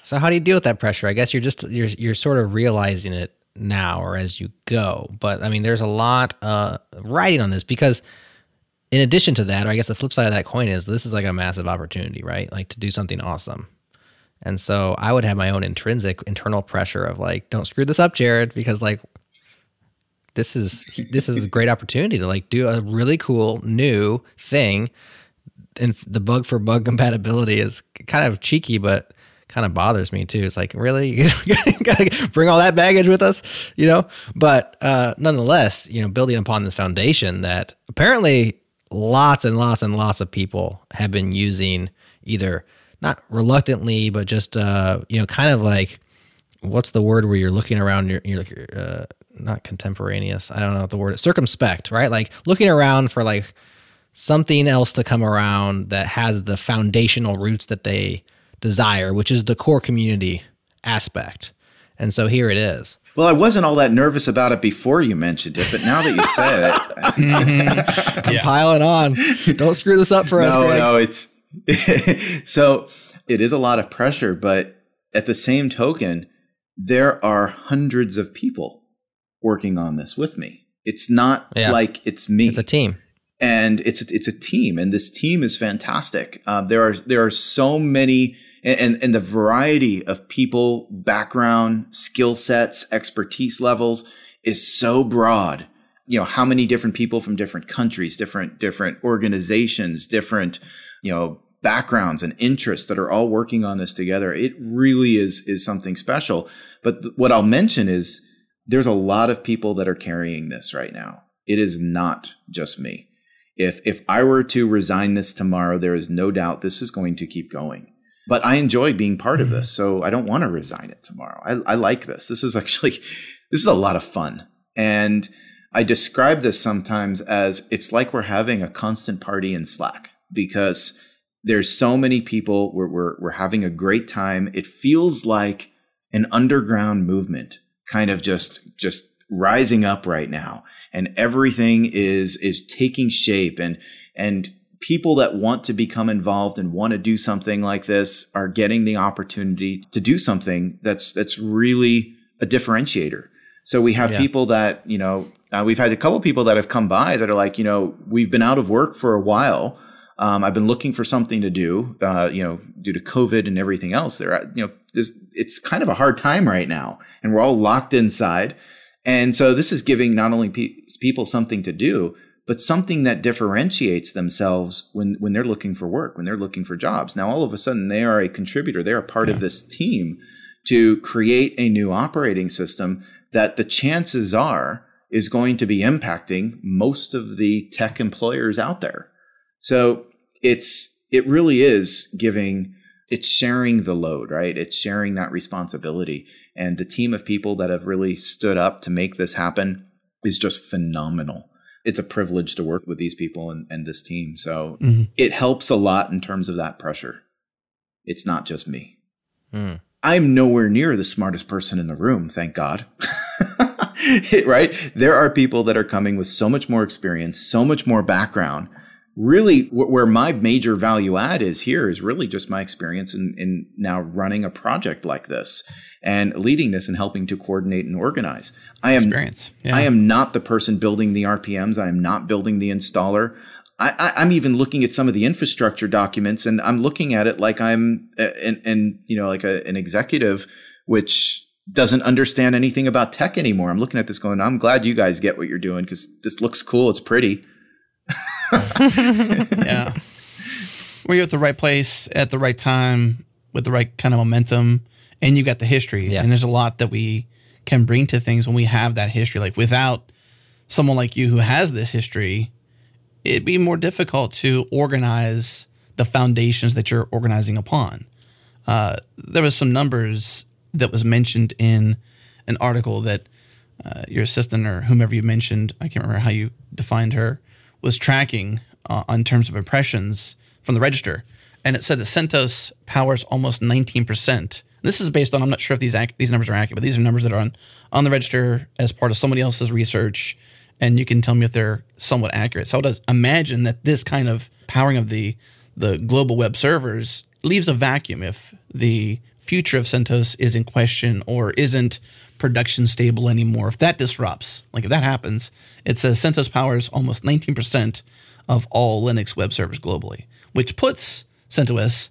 So how do you deal with that pressure? I guess you're sort of realizing it now or as you go. But I mean, there's a lot riding on this because in addition to that, or I guess the flip side of that coin is this is like a massive opportunity, right? Like to do something awesome. And so I would have my own intrinsic internal pressure of like, don't screw this up, Jared, because like this is a great opportunity to like do a really cool new thing. And the bug for bug compatibility is kind of cheeky, but kind of bothers me too. It's like, really? You gotta bring all that baggage with us, But nonetheless, building upon this foundation that apparently lots and lots and lots of people have been using either not reluctantly, but just, kind of like, what's the word where you're looking around, you're like, not contemporaneous. I don't know what the word is. Circumspect, right? Like looking around for like something else to come around that has the foundational roots that they desire, which is the core community aspect. And so here it is. Well, I wasn't all that nervous about it before you mentioned it, but now that you said it, I'm piling on. Don't screw this up for us, Greg. No, it's so it is a lot of pressure, but at the same token, there are hundreds of people working on this with me. It's not like it's me. It's a team. And it's a team, and this team is fantastic. There are so many, and the variety of people, background, skill sets, expertise levels is so broad. How many different people from different countries, different organizations, different backgrounds and interests that are all working on this together. It really is something special. But what I'll mention is there's a lot of people that are carrying this right now. It is not just me. If I were to resign this tomorrow, there is no doubt this is going to keep going. But I enjoy being part of this, so I don't want to resign it tomorrow. I like this. This is a lot of fun. And I describe this sometimes as it's like we're having a constant party in Slack because there's so many people. We're having a great time. It feels like an underground movement kind of just rising up right now. And everything is taking shape and people that want to become involved and want to do something like this are getting the opportunity to do something that's really a differentiator. So we have people that, we've had a couple of people that have come by that are like, we've been out of work for a while. I've been looking for something to do, due to COVID and everything else. It's kind of a hard time right now, and we're all locked inside. And so this is giving not only people something to do, but something that differentiates themselves when they're looking for work, when they're looking for jobs. Now, all of a sudden, they are a contributor. They're a part of this team to create a new operating system that the chances are is going to be impacting most of the tech employers out there. So it really is giving It's sharing the load, right? It's sharing that responsibility. And the team of people that have really stood up to make this happen is just phenomenal. It's a privilege to work with these people and this team. So it helps a lot in terms of that pressure. It's not just me. I'm nowhere near the smartest person in the room, thank God. Right? There are people that are coming with so much more experience, so much more background. Really, where my major value add is here is really just my experience in now running a project like this and leading this and helping to coordinate and organize. I am not the person building the RPMs. I am not building the installer. I'm even looking at some of the infrastructure documents, and I'm looking at it like I'm an executive, which doesn't understand anything about tech anymore. I'm looking at this going, I'm glad you guys get what you're doing because this looks cool. It's pretty. Yeah. Were you at the right place at the right time with the right kind of momentum, and you got the history. Yeah. And there's a lot that we can bring to things when we have that history. Like without someone like you who has this history, it'd be more difficult to organize the foundations that you're organizing upon. There was some numbers that was mentioned in an article that your assistant or whomever you mentioned, I can't remember how you defined her, was tracking on terms of impressions from the register. And it said that CentOS powers almost 19%. This is based on, I'm not sure if these numbers are accurate, but these are numbers that are on the register as part of somebody else's research, and you can tell me if they're somewhat accurate. So I would imagine that this kind of powering of the global web servers leaves a vacuum if the future of CentOS is in question or isn't production stable anymore. If that disrupts, like if that happens, it says CentOS powers almost 19% of all Linux web servers globally, which puts CentOS,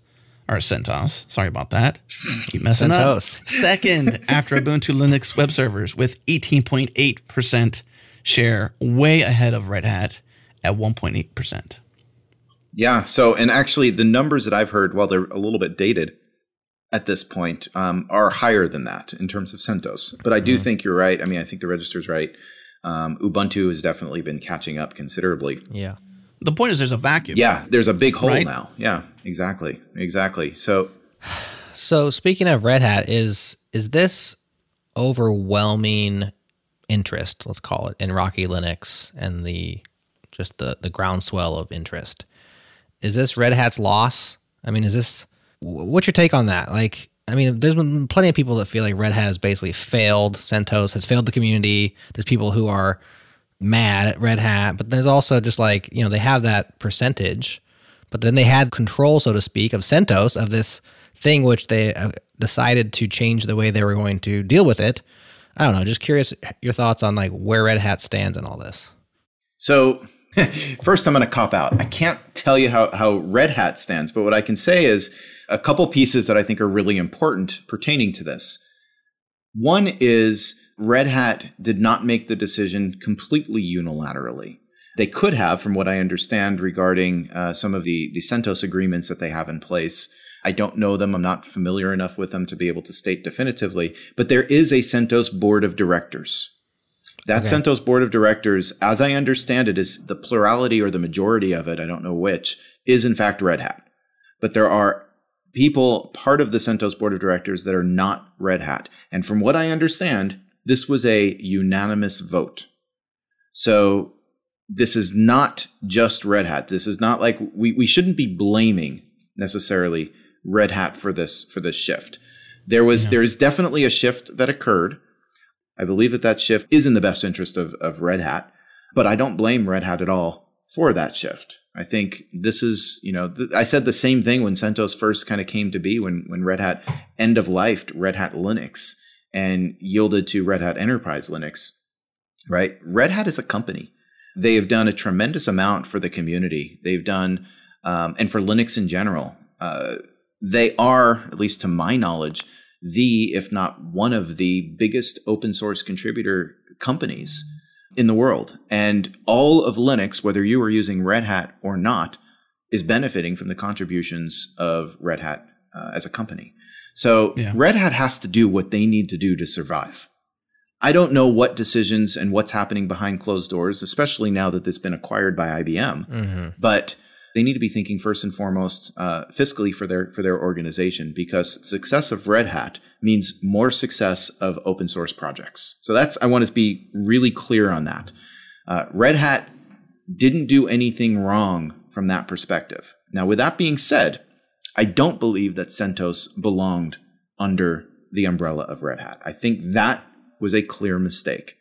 sorry about that, keep messing up, second after Ubuntu Linux web servers with 18.8% share, way ahead of Red Hat at 1.8%. Yeah, so, and actually the numbers that I've heard, while they're a little bit dated at this point, are higher than that in terms of CentOS. But I do think you're right. I mean, I think the register's right. Ubuntu has definitely been catching up considerably. Yeah. The point is there's a vacuum. Yeah, there's a big hole now. Yeah, exactly. So speaking of Red Hat, is this overwhelming interest, let's call it, in Rocky Linux and the groundswell of interest? Is this Red Hat's loss? I mean, what's your take on that? Like, I mean, there's been plenty of people that feel like Red Hat has basically failed CentOS, has failed the community. There's people who are mad at Red Hat, but there's also just like, they have that percentage, but then they had control, so to speak, of CentOS, of this thing which they decided to change the way they were going to deal with it. I don't know, just curious your thoughts on like where Red Hat stands in all this. So first, I'm going to cop out. I can't tell you how Red Hat stands, but what I can say is a couple pieces that I think are really important pertaining to this. One is Red Hat did not make the decision completely unilaterally. They could have, from what I understand regarding some of the CentOS agreements that they have in place. I don't know them. I'm not familiar enough with them to be able to state definitively, but there is a CentOS board of directors. That CentOS board of directors, as I understand it, is the plurality or the majority of it, I don't know which, is in fact Red Hat. But there are people, part of the CentOS board of directors, that are not Red Hat. And from what I understand, this was a unanimous vote. So this is not just Red Hat. This is not like, we shouldn't be blaming necessarily Red Hat for this shift. There is definitely a shift that occurred. I believe that shift is in the best interest of Red Hat, but I don't blame Red Hat at all for that shift. I think this is, I said the same thing when CentOS first kind of came to be, when Red Hat end-of-lifed Red Hat Linux and yielded to Red Hat Enterprise Linux, right? Red Hat is a company. They have done a tremendous amount for the community. They've done, and for Linux in general. They are, at least to my knowledge, if not one of the biggest open source contributor companies in the world. And all of Linux, whether you are using Red Hat or not, is benefiting from the contributions of Red Hat as a company. So Red Hat has to do what they need to do to survive. I don't know what decisions and what's happening behind closed doors, especially now that it's been acquired by IBM. But they need to be thinking first and foremost fiscally for their organization, because success of Red Hat means more success of open source projects. So I want to be really clear on that. Red Hat didn't do anything wrong from that perspective. Now, with that being said, I don't believe that CentOS belonged under the umbrella of Red Hat. I think that was a clear mistake.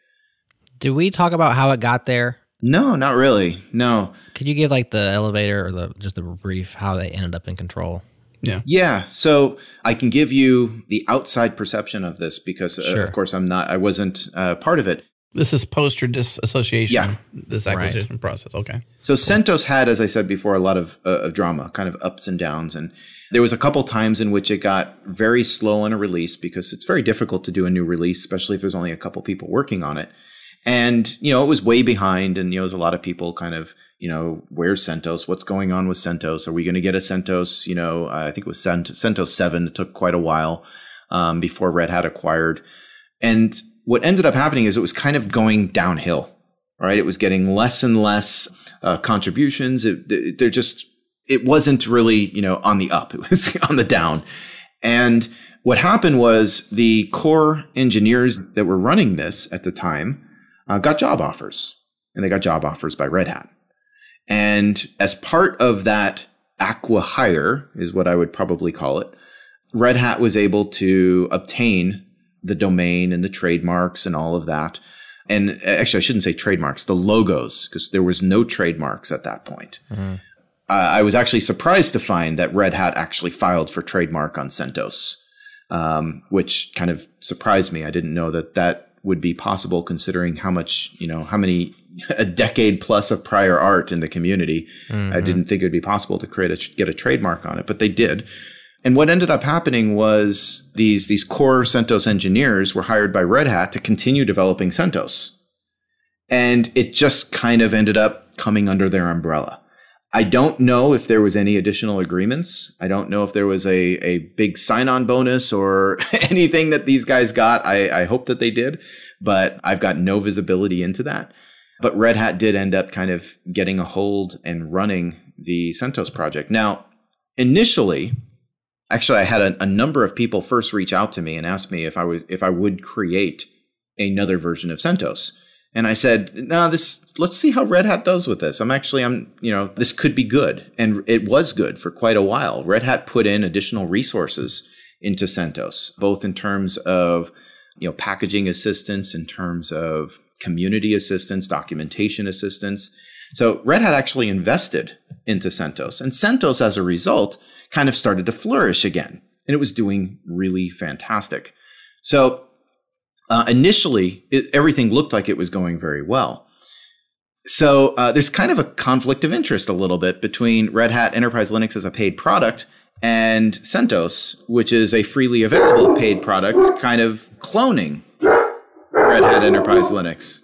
Do we talk about how it got there? No, not really. No. Could you give like the elevator or just the brief how they ended up in control? Yeah. Yeah. So I can give you the outside perception of this because, Sure. of course, I wasn't part of it. This is post your disassociation, Yeah. this acquisition process. Okay. So CentOS had, as I said before, a lot of drama, kind of ups and downs. And there was a couple times in which it got very slow on a release because it's very difficult to do a new release, especially if there's only a couple people working on it. And, it was way behind, and, there's a lot of people kind of, where's CentOS? What's going on with CentOS? Are we going to get a CentOS? I think it was CentOS 7. It took quite a while before Red Hat acquired. And what ended up happening is it was kind of going downhill, right? It was getting less and less contributions. It wasn't really, on the up. It was on the down. And what happened was the core engineers that were running this at the time got job offers, and they got job offers by Red Hat. And as part of that acqui-hire is what I would probably call it, Red Hat was able to obtain the domain and the trademarks and all of that. And actually, I shouldn't say trademarks, the logos, because there was no trademarks at that point. Mm-hmm. I was actually surprised to find that Red Hat actually filed for trademark on CentOS, which kind of surprised me. I didn't know that would be possible, considering how many a decade plus of prior art in the community. Mm-hmm. I didn't think it would be possible to get a trademark on it, but they did. And what ended up happening was these core CentOS engineers were hired by Red Hat to continue developing CentOS. And it just kind of ended up coming under their umbrella. I don't know if there was any additional agreements. I don't know if there was a big sign-on bonus or anything that these guys got. I hope that they did, but I've got no visibility into that. But Red Hat did end up kind of getting a hold and running the CentOS project. Now, initially, actually, I had a number of people first reach out to me and ask me if I would create another version of CentOS. And I said, no, let's see how Red Hat does with this. This could be good. And it was good for quite a while. Red Hat put in additional resources into CentOS, both in terms of, packaging assistance, in terms of community assistance, documentation assistance. So Red Hat actually invested into CentOS. And CentOS, as a result, kind of started to flourish again. And it was doing really fantastic. So initially, everything looked like it was going very well. So there's kind of a conflict of interest a little bit between Red Hat Enterprise Linux as a paid product and CentOS, which is a freely available paid product, kind of cloning Red Hat Enterprise Linux.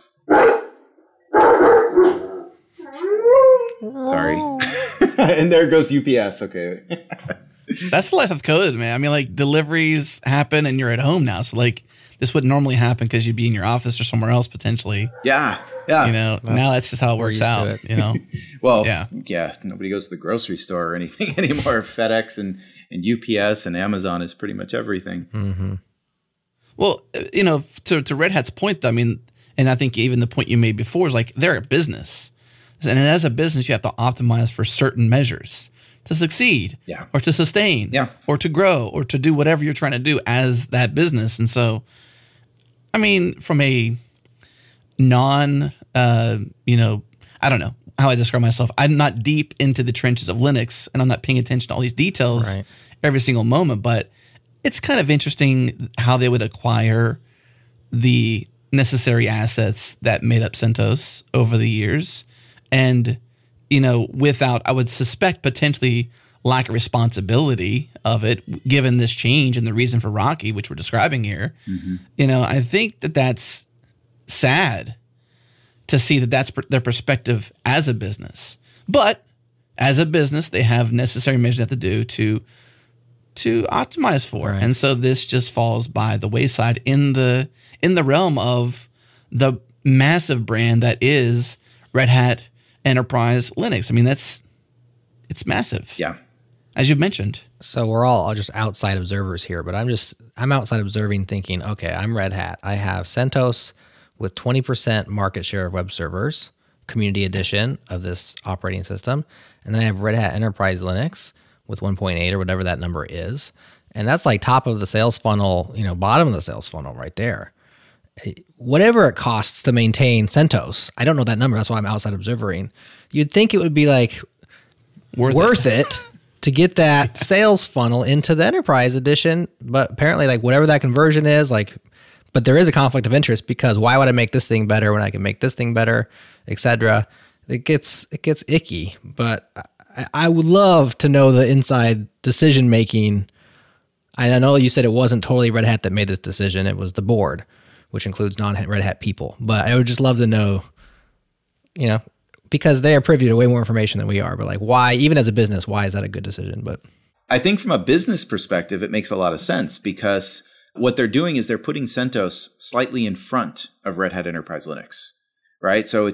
Sorry. And there goes UPS. Okay. That's the life of code, man. Deliveries happen and you're at home now. So this wouldn't normally happen because you'd be in your office or somewhere else potentially. Yeah. Now that's just how it works out. Well, yeah. Nobody goes to the grocery store or anything anymore. FedEx and UPS and Amazon is pretty much everything. Mm-hmm. Well, to Red Hat's point, though, and I think even the point you made before is they're a business. And as a business, you have to optimize for certain measures to succeed, or to sustain, or to grow, or to do whatever you're trying to do as that business. And so, from a I don't know how I describe myself. I'm not deep into the trenches of Linux, and I'm not paying attention to all these details every single moment, but it's kind of interesting how they would acquire the necessary assets that made up CentOS over the years. And, without, I would suspect, potentially lack of responsibility of it, given this change and the reason for Rocky, which we're describing here. Mm-hmm. I think that's sad to see that that's their perspective as a business. But as a business, they have necessary measures they have to do to optimize for. And so this just falls by the wayside in the realm of the massive brand that is Red Hat Enterprise Linux. It's massive. Yeah. As you've mentioned. So we're all just outside observers here, but I'm outside observing thinking, okay, I'm Red Hat. I have CentOS with 20% market share of web servers, community edition of this operating system. And then I have Red Hat Enterprise Linux with 1.8 or whatever that number is. And that's like top of the sales funnel, bottom of the sales funnel right there. Whatever it costs to maintain CentOS, I don't know that number. That's why I'm outside observing. You'd think it would be like worth it to get that sales funnel into the enterprise edition. But apparently like whatever that conversion is, but there is a conflict of interest because why would I make this thing better when I can make this thing better, etc. It gets icky, but I would love to know the inside decision making. I know you said it wasn't totally Red Hat that made this decision. It was the board, which includes non-Red Hat people. But I would just love to know, because they are privy to way more information than we are. But like, why, even as a business, why is that a good decision? But I think from a business perspective, it makes a lot of sense because what they're doing is they're putting CentOS slightly in front of Red Hat Enterprise Linux, right? So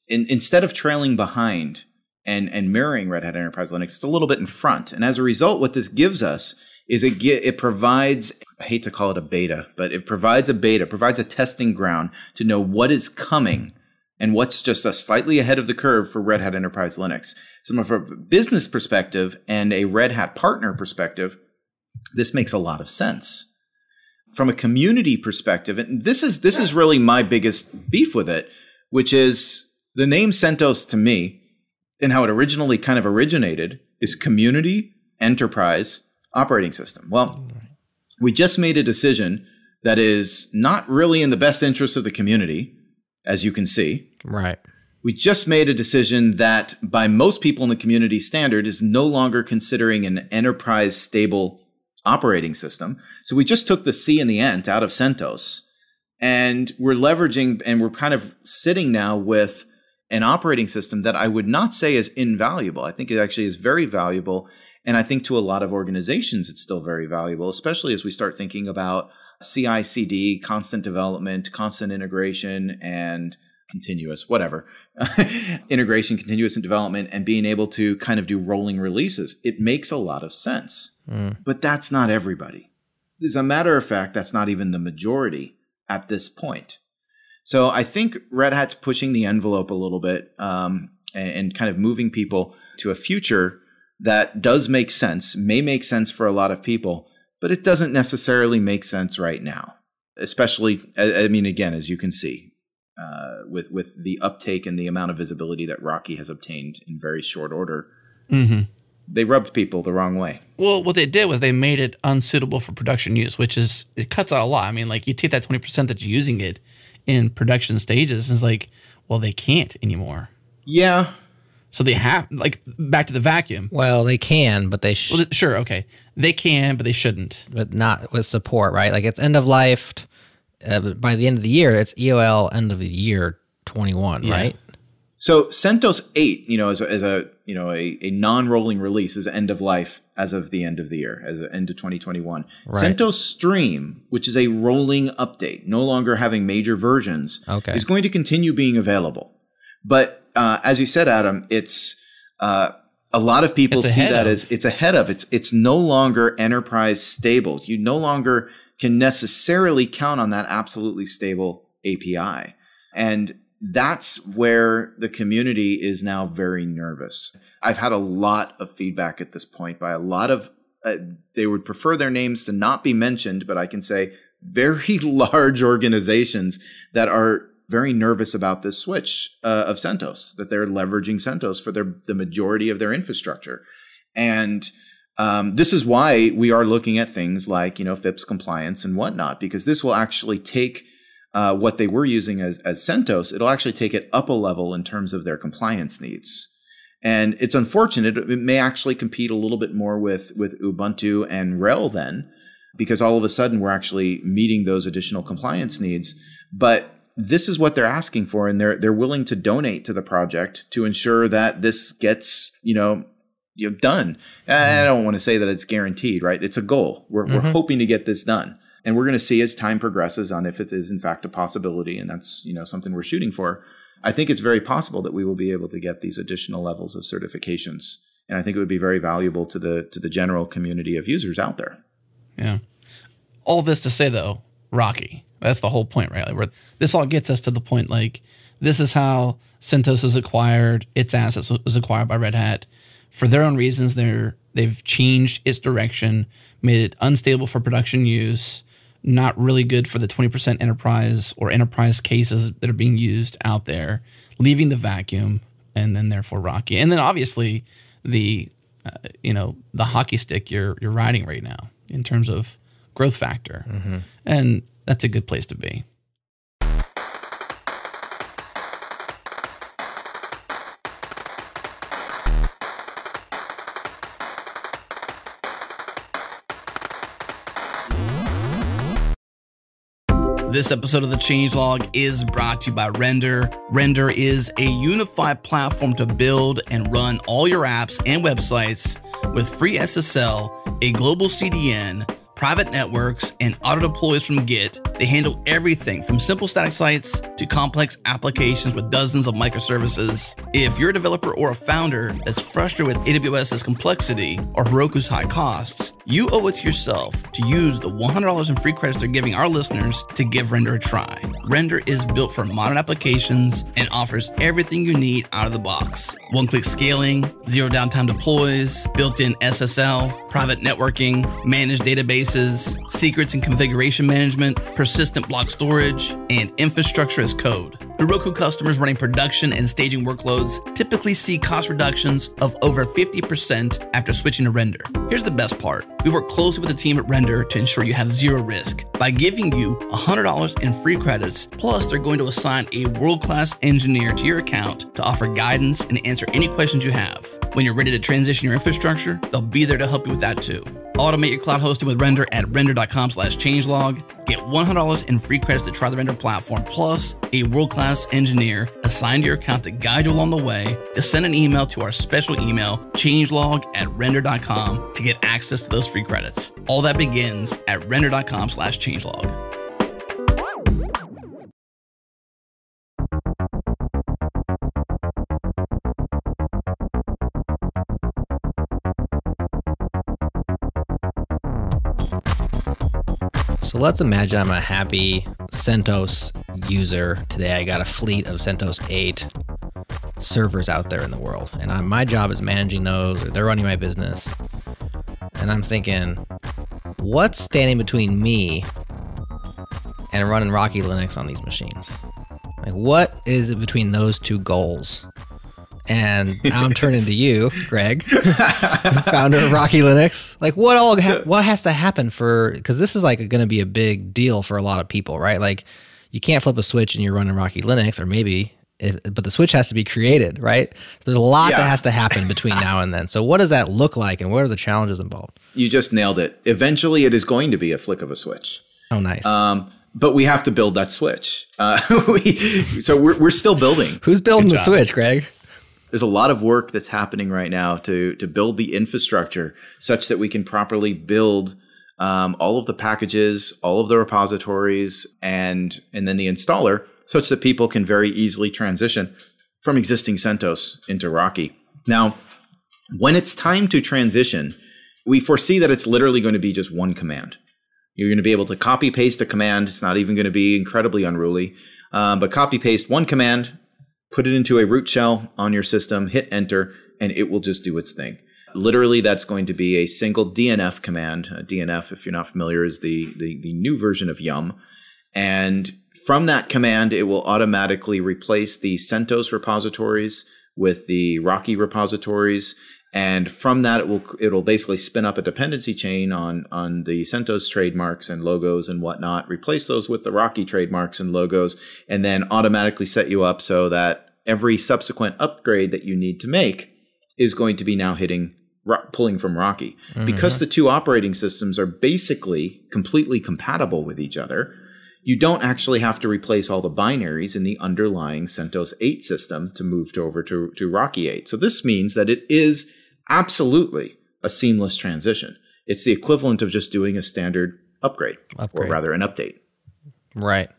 instead of trailing behind and mirroring Red Hat Enterprise Linux, it's a little bit in front. And as a result, what this gives us is it provides, I hate to call it a beta, but it provides a testing ground to know what is coming and what's just a slightly ahead of the curve for Red Hat Enterprise Linux. So from a business perspective and a Red Hat partner perspective, this makes a lot of sense. From a community perspective, and this is really my biggest beef with it, which is the name CentOS to me and how it originally kind of originated is Community Enterprise Operating System. Well, we just made a decision that is not really in the best interest of the community, as you can see. Right. We just made a decision that by most people in the community standard is no longer considering an enterprise stable operating system. So we just took the C and the Ent out of CentOS, and we're leveraging and we're kind of sitting now with an operating system that I would not say is invaluable. I think it actually is very valuable. And I think to a lot of organizations, it's still very valuable, especially as we start thinking about CI/CD, constant development, constant integration, and continuous, whatever, integration, continuous and development, and being able to kind of do rolling releases. It makes a lot of sense. But that's not everybody. As a matter of fact, that's not even the majority at this point. So I think Red Hat's pushing the envelope a little bit and kind of moving people to a future that does make sense, may make sense for a lot of people, but it doesn't necessarily make sense right now. Especially, I mean, again, as you can see, with the uptake and the amount of visibility that Rocky has obtained in very short order. Mm-hmm. They rubbed people the wrong way. Well, what they did was they made it unsuitable for production use, it cuts out a lot. I mean, like you take that 20% that's using it in production stages, and it's like, well, they can't anymore. Yeah. So they have, like, back to the vacuum. Well, they can, but they well, sure, okay. They can, but they shouldn't. But not with support, right? Like it's end of life. By the end of the year, it's EOL end of the year 21, yeah. Right? So CentOS 8, as a non-rolling release is end of life as of the end of the year, as of end of 2021. Right. CentOS Stream, which is a rolling update, no longer having major versions, is going to continue being available. But as you said, Adam, it's a lot of people see that as it's ahead of. It's no longer enterprise stable. You no longer can necessarily count on that absolutely stable API. And that's where the community is now very nervous. I've had a lot of feedback at this point by a lot of, they would prefer their names to not be mentioned, but I can say very large organizations that are very nervous about this switch of CentOS, that they're leveraging CentOS for the majority of their infrastructure. And this is why we are looking at things like, FIPS compliance and whatnot, because this will actually take what they were using as CentOS, it'll actually take it up a level in terms of their compliance needs. And it's unfortunate. It may actually compete a little bit more with Ubuntu and RHEL then, because all of a sudden we're actually meeting those additional compliance needs. But this is what they're asking for, and they're willing to donate to the project to ensure that this gets, done. I don't want to say that it's guaranteed, right? It's a goal. We're hoping to get this done. And we're going to see as time progresses on if it is in fact a possibility, and that's something we're shooting for. I think it's very possible that we will be able to get these additional levels of certifications And I think it would be very valuable to the general community of users out there. Yeah. All this to say, though, Rocky. That's the whole point, right? Like, where this all gets us to the point, like, this is how CentOS was acquired. Its assets was acquired by Red Hat. For their own reasons, they've changed its direction, made it unstable for production use, not really good for the 20% enterprise or enterprise cases that are being used out there, leaving the vacuum, and then therefore Rocky. And then obviously the hockey stick you're riding right now in terms of growth factor. Mm-hmm. And that's a good place to be. This episode of The Changelog is brought to you by Render. Render is a unified platform to build and run all your apps and websites with free SSL, a global CDN, private networks, and auto deploys from Git. They handle everything from simple static sites to complex applications with dozens of microservices. If you're a developer or a founder that's frustrated with AWS's complexity or Heroku's high costs, you owe it to yourself to use the $100 in free credits they're giving our listeners to give Render a try. Render is built for modern applications and offers everything you need out of the box. One-click scaling, zero downtime deploys, built-in SSL, private networking, managed databases, secrets and configuration management, persistent block storage, and infrastructure as code. Heroku customers running production and staging workloads typically see cost reductions of over 50% after switching to Render. Here's the best part. We work closely with the team at Render to ensure you have zero risk by giving you $100 in free credits. Plus, they're going to assign a world-class engineer to your account to offer guidance and answer any questions you have. When you're ready to transition your infrastructure, they'll be there to help you with that too. Automate your cloud hosting with Render at render.com/changelog. Get $100 in free credits to try the Render platform, plus a world-class engineer assigned to your account to guide you along the way. Just send an email to our special email, changelog@render.com, to get access to those free credits. All that begins at render.com/changelog. So let's imagine I'm a happy CentOS user. Today I got a fleet of CentOS 8 servers out there in the world. And my job is managing those, or they're running my business. And I'm thinking, what's standing between me and running Rocky Linux on these machines? Like, what is it between those two goals? And now I'm turning to you, Greg, founder of Rocky Linux. Like, what has to happen because this is like going to be a big deal for a lot of people, right? Like, you can't flip a switch and you're running Rocky Linux, or maybe, but the switch has to be created, right? There's a lot that has to happen between now and then. So what does that look like, and what are the challenges involved? You just nailed it. Eventually, it is going to be a flick of a switch. Oh, nice. But we have to build that switch. So we're still building. Who's building the switch, Greg? There's a lot of work that's happening right now to build the infrastructure such that we can properly build all of the packages, all of the repositories, and then the installer, such that people can very easily transition from existing CentOS into Rocky. Now, when it's time to transition, we foresee that it's literally going to be just one command. You're going to be able to copy paste a command. It's not even going to be incredibly unruly, but copy paste one command, put it into a root shell on your system, hit enter, and it will just do its thing. Literally, that's going to be a single DNF command. DNF, if you're not familiar, is the new version of Yum. And from that command, it will automatically replace the CentOS repositories with the Rocky repositories. And from that, it'll basically spin up a dependency chain on the CentOS trademarks and logos and whatnot, replace those with the Rocky trademarks and logos, and then automatically set you up so that every subsequent upgrade that you need to make is going to be now pulling from Rocky. Mm-hmm. Because the two operating systems are basically completely compatible with each other, you don't actually have to replace all the binaries in the underlying CentOS 8 system to move over to Rocky 8. So this means that it is absolutely a seamless transition. It's the equivalent of just doing a standard upgrade. Or rather an update. Right.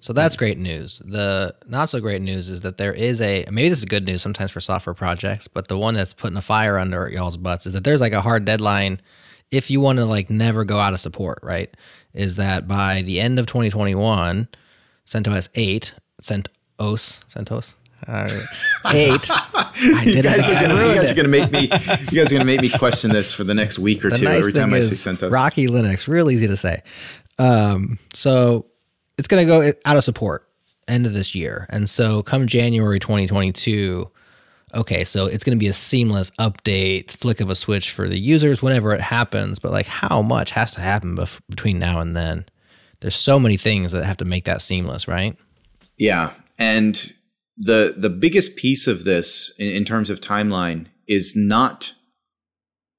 So that's great news. The not so great news is that there is maybe this is good news sometimes for software projects, but the one that's putting a fire under y'all's butts is that there's like a hard deadline if you want to like never go out of support, right? Is that by the end of 2021, CentOS 8, CentOS 8. You guys are going to make me question this for the next week or two every time I say CentOS. Rocky Linux, real easy to say. So it's going to go out of support end of this year. And so come January 2022, okay, so it's going to be a seamless update, flick of a switch for the users whenever it happens. But like how much has to happen between now and then? There's so many things that have to make that seamless, right? Yeah. And the biggest piece of this in terms of timeline is not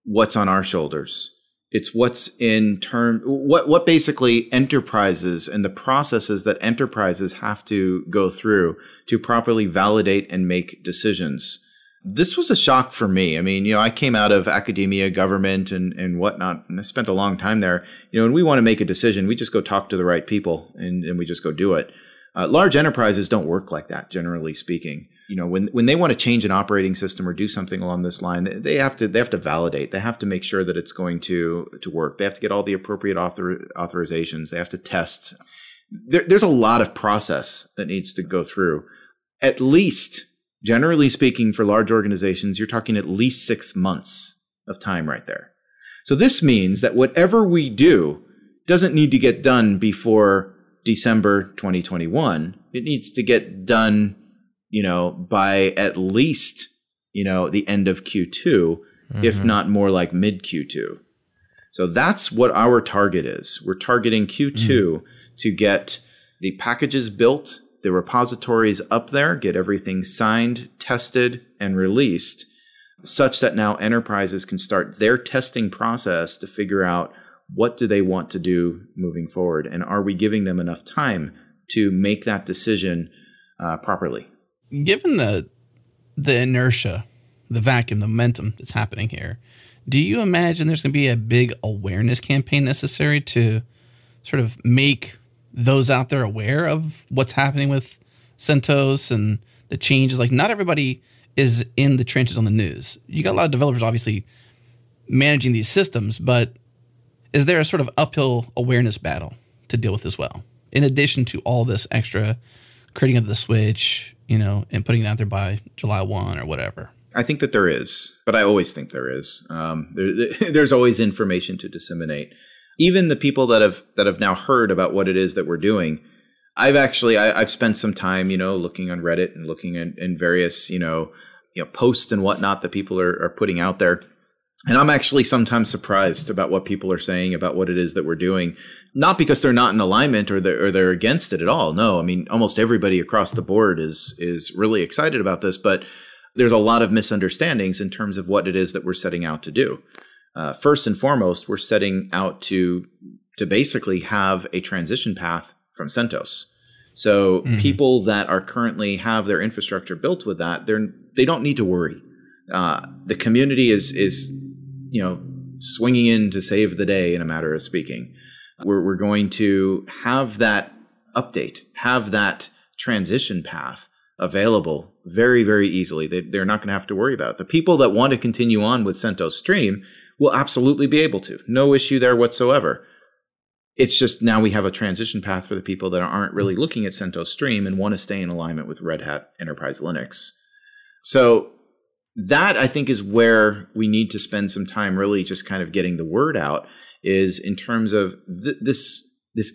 what's on our shoulders. It's what's what basically enterprises and the processes that enterprises have to go through to properly validate and make decisions. This was a shock for me. I mean, I came out of academia, government, and whatnot, and I spent a long time there. When we want to make a decision, we just go talk to the right people and we just go do it. Large enterprises don't work like that, generally speaking. When they want to change an operating system or do something along this line, they have to validate. They have to make sure that it's going to work. They have to get all the appropriate authorizations. They have to test. There's a lot of process that needs to go through. At least, generally speaking, for large organizations, you're talking at least 6 months of time right there. So this means that whatever we do doesn't need to get done before December 2021. It needs to get done, by at least, the end of Q2, if not more like mid Q2. So that's what our target is. We're targeting Q2 to get the packages built, the repositories up there, get everything signed, tested, and released, such that now enterprises can start their testing process to figure out what do they want to do moving forward, and are we giving them enough time to make that decision properly? Given the inertia, the vacuum, the momentum that's happening here, do you imagine there's going to be a big awareness campaign necessary to sort of make those out there aware of what's happening with CentOS and the changes? Like, not everybody is in the trenches on the news. You got a lot of developers obviously managing these systems, but is there a sort of uphill awareness battle to deal with as well, in addition to all this extra creating of the switch, and putting it out there by July 1 or whatever? I think that there is, but I always think there is. There's always information to disseminate. Even the people that have now heard about what it is that we're doing, I've spent some time, looking on Reddit and looking in various, posts and whatnot that people are putting out there. And I'm actually sometimes surprised about what people are saying about what it is that we're doing, not because they're not in alignment or they're against it at all. No, I mean, almost everybody across the board is really excited about this, but there's a lot of misunderstandings in terms of what it is that we're setting out to do. First and foremost, we're setting out to basically have a transition path from CentOS. So people that are currently have their infrastructure built with that, they don't need to worry. The community is swinging in to save the day, in a matter of speaking. We're going to have that update, have that transition path available very, very easily. They're not going to have to worry about it. The people that want to continue on with CentOS Stream will absolutely be able to. No issue there whatsoever. It's just now we have a transition path for the people that aren't really looking at CentOS Stream and want to stay in alignment with Red Hat Enterprise Linux. So that, I think, is where we need to spend some time really just kind of getting the word out, is in terms of this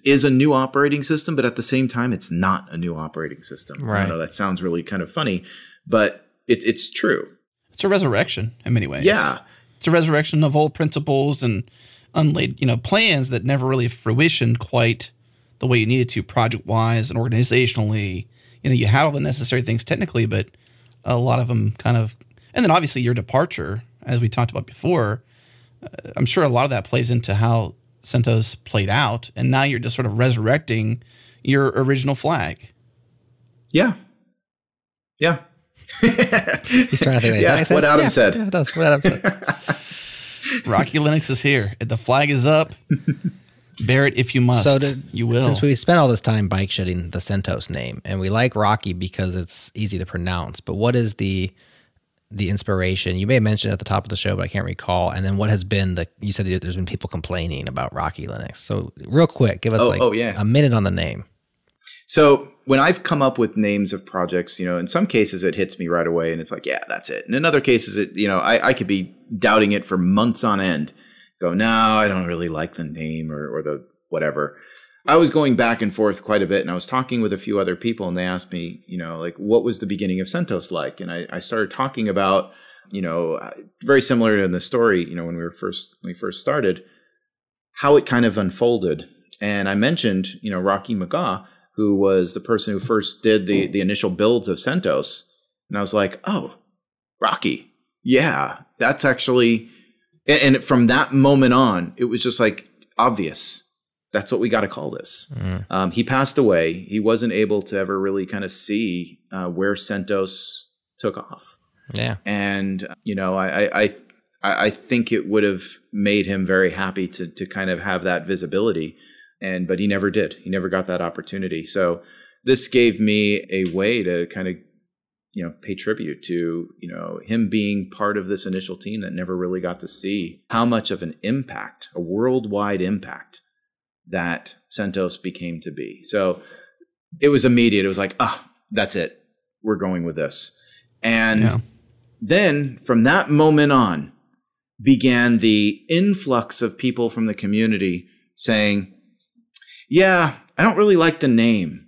is a new operating system, but at the same time, it's not a new operating system. Right. I know that sounds really kind of funny, but it's true. It's a resurrection in many ways. Yeah. It's a resurrection of old principles and unlaid, plans that never really fruitioned quite the way you needed to, project-wise and organizationally. You had all the necessary things technically, but a lot of them kind of. And then obviously your departure, as we talked about before, I'm sure a lot of that plays into how CentOS played out. And now you're just sort of resurrecting your original flag. Yeah. Yeah. He's trying to think. Yeah, what Adam said. Yeah, it does. What Adam said. Rocky Linux is here. The flag is up. Bear it if you must. So you will. Since we spent all this time bike shedding the CentOS name, and we like Rocky because it's easy to pronounce, but what is the inspiration? You may have mentioned it at the top of the show, but I can't recall. And then what has been you said there's been people complaining about Rocky Linux. So real quick, give us a minute on the name. So when I've come up with names of projects, in some cases it hits me right away and it's like, yeah, that's it. And in other cases, I could be doubting it for months on end. Go, no, I don't really like the name or the whatever. I was going back and forth quite a bit, and I was talking with a few other people, and they asked me, what was the beginning of CentOS like? And I started talking about, very similar to the story, when we first started, how it kind of unfolded. And I mentioned, Rocky McGaw, who was the person who first did the initial builds of CentOS. And I was like, oh, Rocky. Yeah, that's actually, and from that moment on, it was just like obvious. That's what we got to call this. He passed away. He wasn't able to ever really kind of see where CentOS took off. Yeah. And, I think it would have made him very happy to kind of have that visibility. But he never did. He never got that opportunity. So this gave me a way to kind of, pay tribute to, him being part of this initial team that never really got to see how much of an impact, a worldwide impact, that CentOS became to be. So it was immediate. It was like, that's it. We're going with this. And then from that moment on began the influx of people from the community saying, yeah, I don't really like the name.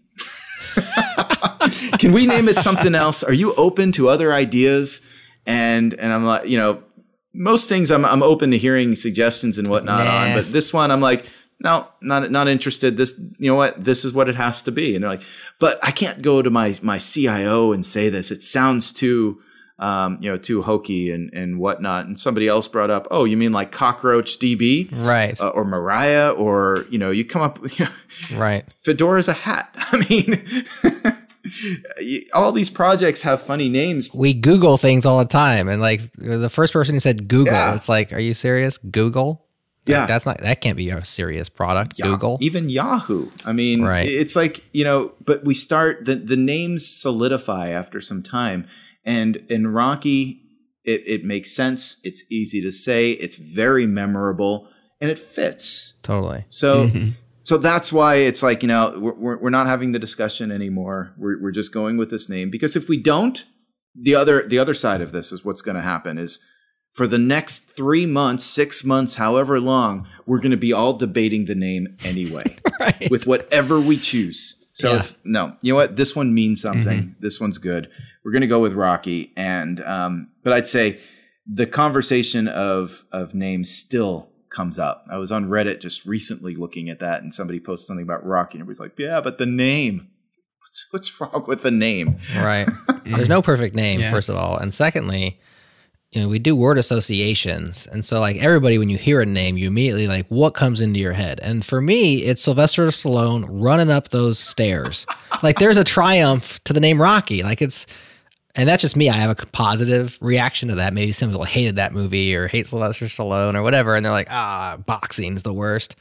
Can we name it something else? Are you open to other ideas? And I'm like, most things I'm open to hearing suggestions and whatnot on, but this one I'm like, no, not interested. This, this is what it has to be. And they're like, but I can't go to my CIO and say this. It sounds too, too hokey and whatnot. And somebody else brought up, oh, you mean like Cockroach DB? Right. Or Mariah, or, you come up with, right. Fedora's a hat. I mean, all these projects have funny names. We Google things all the time. And like the first person who said Google, it's like, are you serious? Google? Yeah. That can't be a serious product. Google. Even Yahoo. I mean, it's like, but we start, the names solidify after some time. And in Rocky, it makes sense. It's easy to say. It's very memorable, and it fits. Totally. So, so that's why it's like, we're not having the discussion anymore. We're just going with this name, because if we don't, the other side of this is what's going to happen is, for the next 3 months, 6 months, however long, we're going to be all debating the name anyway, with whatever we choose. So it's, no, you know what? This one means something. This one's good. We're going to go with Rocky. And, but I'd say the conversation of names still comes up. I was on Reddit just recently looking at that, and somebody posted something about Rocky, and everybody's like, yeah, but the name, what's wrong with the name? Right. There's no perfect name, first of all. And secondly, we do word associations. And so like everybody, when you hear a name, you immediately like, what comes into your head? And for me, it's Sylvester Stallone running up those stairs. Like there's a triumph to the name Rocky. Like and that's just me. I have a positive reaction to that. Maybe some people hated that movie or hate Sylvester Stallone or whatever. And they're like, boxing's the worst.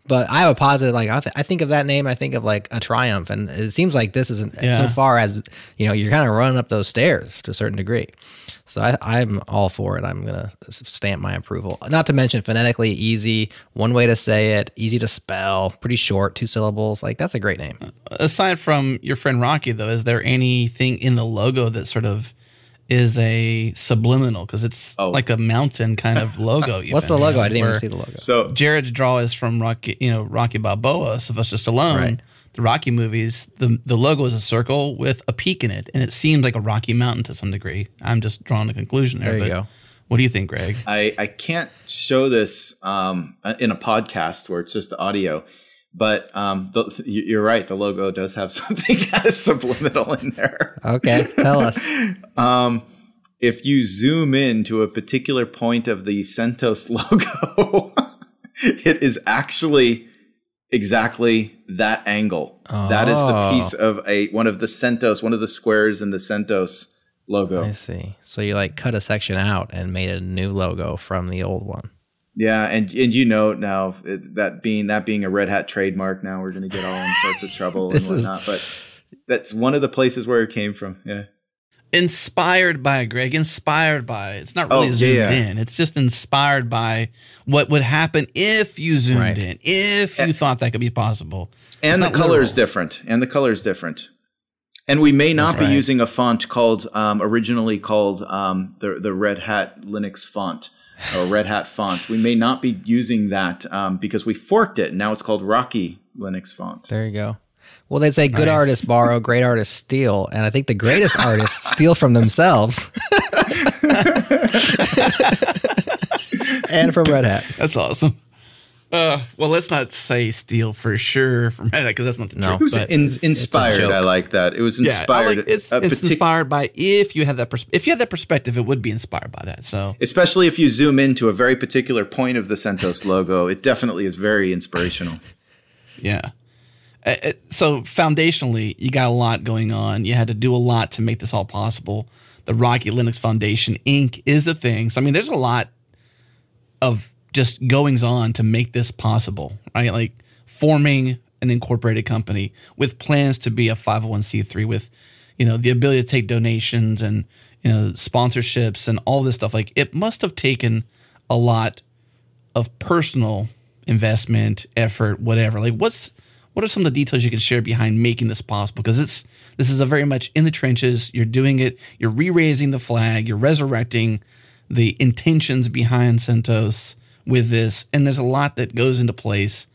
But I have a positive, like, I think of that name, I think of like a triumph. And it seems like this isn't so far as, you're kind of running up those stairs to a certain degree. So I'm all for it. I'm going to stamp my approval. Not to mention phonetically easy, one way to say it, easy to spell, pretty short, 2 syllables. Like, that's a great name. Aside from your friend Rocky, though, is there anything in the logo that sort of is a subliminal? Because it's like a mountain kind of logo. What's the logo? I didn't even see the logo. So Jared's draw is from Rocky Balboa, Sylvester Stallone. Right. The Rocky movies, the logo is a circle with a peak in it, and it seems like a Rocky Mountain to some degree. I'm just drawing a conclusion there. There you go. What do you think, Greg? I can't show this in a podcast where it's just audio, but you're right. The logo does have something kind of subliminal in there. Okay, tell us. If you zoom in to a particular point of the CentOS logo, it is actually exactly that angle. That is the piece of one of the squares in the CentOS logo. I see. So you like cut a section out and made a new logo from the old one. Yeah, and you know now that being a Red Hat trademark, now we're going to get all in sorts of trouble and whatnot. But that's one of the places where it came from. Yeah. Inspired by, Greg, inspired by. It's not really zoomed in. It's just inspired by what would happen if you zoomed in, if you thought that could be possible. And the color is different. And we may not be using a font called originally called the Red Hat Linux font or Red Hat font. We may not be using that because we forked it. Now it's called Rocky Linux font. There you go. Well, they say good artists borrow, great artists steal. And I think the greatest artists steal from themselves. And from Red Hat. That's awesome. Well, let's not say steal for sure from Red Hat because that's not the truth. It was inspired. I like that. It was inspired. Yeah, it's inspired by if you have that perspective, it would be inspired by that. So especially if you zoom into a very particular point of the CentOS logo, it definitely is very inspirational. Yeah. So foundationally, you got a lot going on. You had to do a lot to make this all possible. The Rocky Linux Foundation, Inc. is the thing. So, I mean, there's a lot of just goings on to make this possible, right? Like forming an incorporated company with plans to be a 501c3 with, the ability to take donations and, sponsorships and all this stuff. Like it must have taken a lot of personal investment, effort, whatever. Like what are some of the details you can share behind making this possible? Because this is a very much in the trenches. You're doing it. You're re-raising the flag. You're resurrecting the intentions behind CentOS with this. And there's a lot that goes into place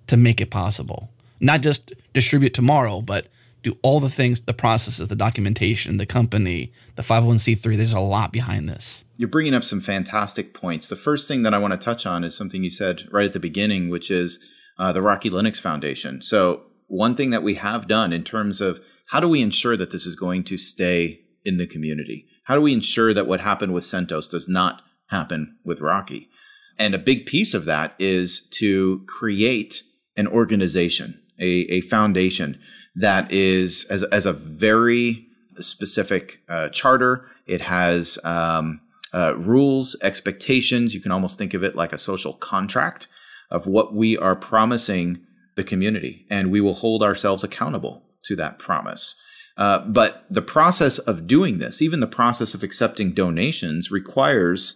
to make it possible. Not just distribute tomorrow, but do all the things, the processes, the documentation, the company, the 501c3. There's a lot behind this. You're bringing up some fantastic points. The first thing that I want to touch on is something you said right at the beginning, which is the Rocky Linux Foundation. So one thing that we have done in terms of how do we ensure that this is going to stay in the community? How do we ensure that what happened with CentOS does not happen with Rocky? And a big piece of that is to create an organization, a foundation that is as a very specific charter. It has rules, expectations. You can almost think of it like a social contract of what we are promising the community, and we will hold ourselves accountable to that promise. But the process of doing this, even the process of accepting donations, requires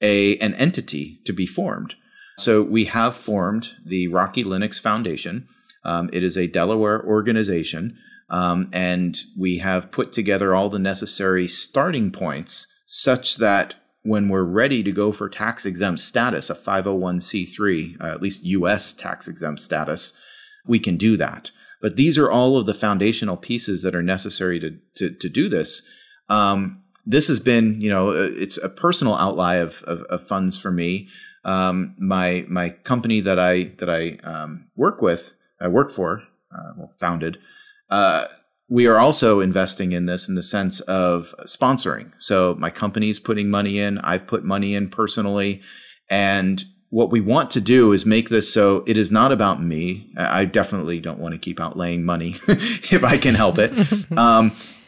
an entity to be formed. So we have formed the Rocky Linux Foundation. It is a Delaware organization, and we have put together all the necessary starting points such that when we're ready to go for tax-exempt status, a 501c3, at least U.S. tax-exempt status, we can do that. But these are all of the foundational pieces that are necessary to do this. This has been, it's a personal outlay of funds for me. My company that I work for, founded. We are also investing in this in the sense of sponsoring. So my company's putting money in. I've put money in personally. And what we want to do is make this so it is not about me. I definitely don't want to keep outlaying money if I can help it.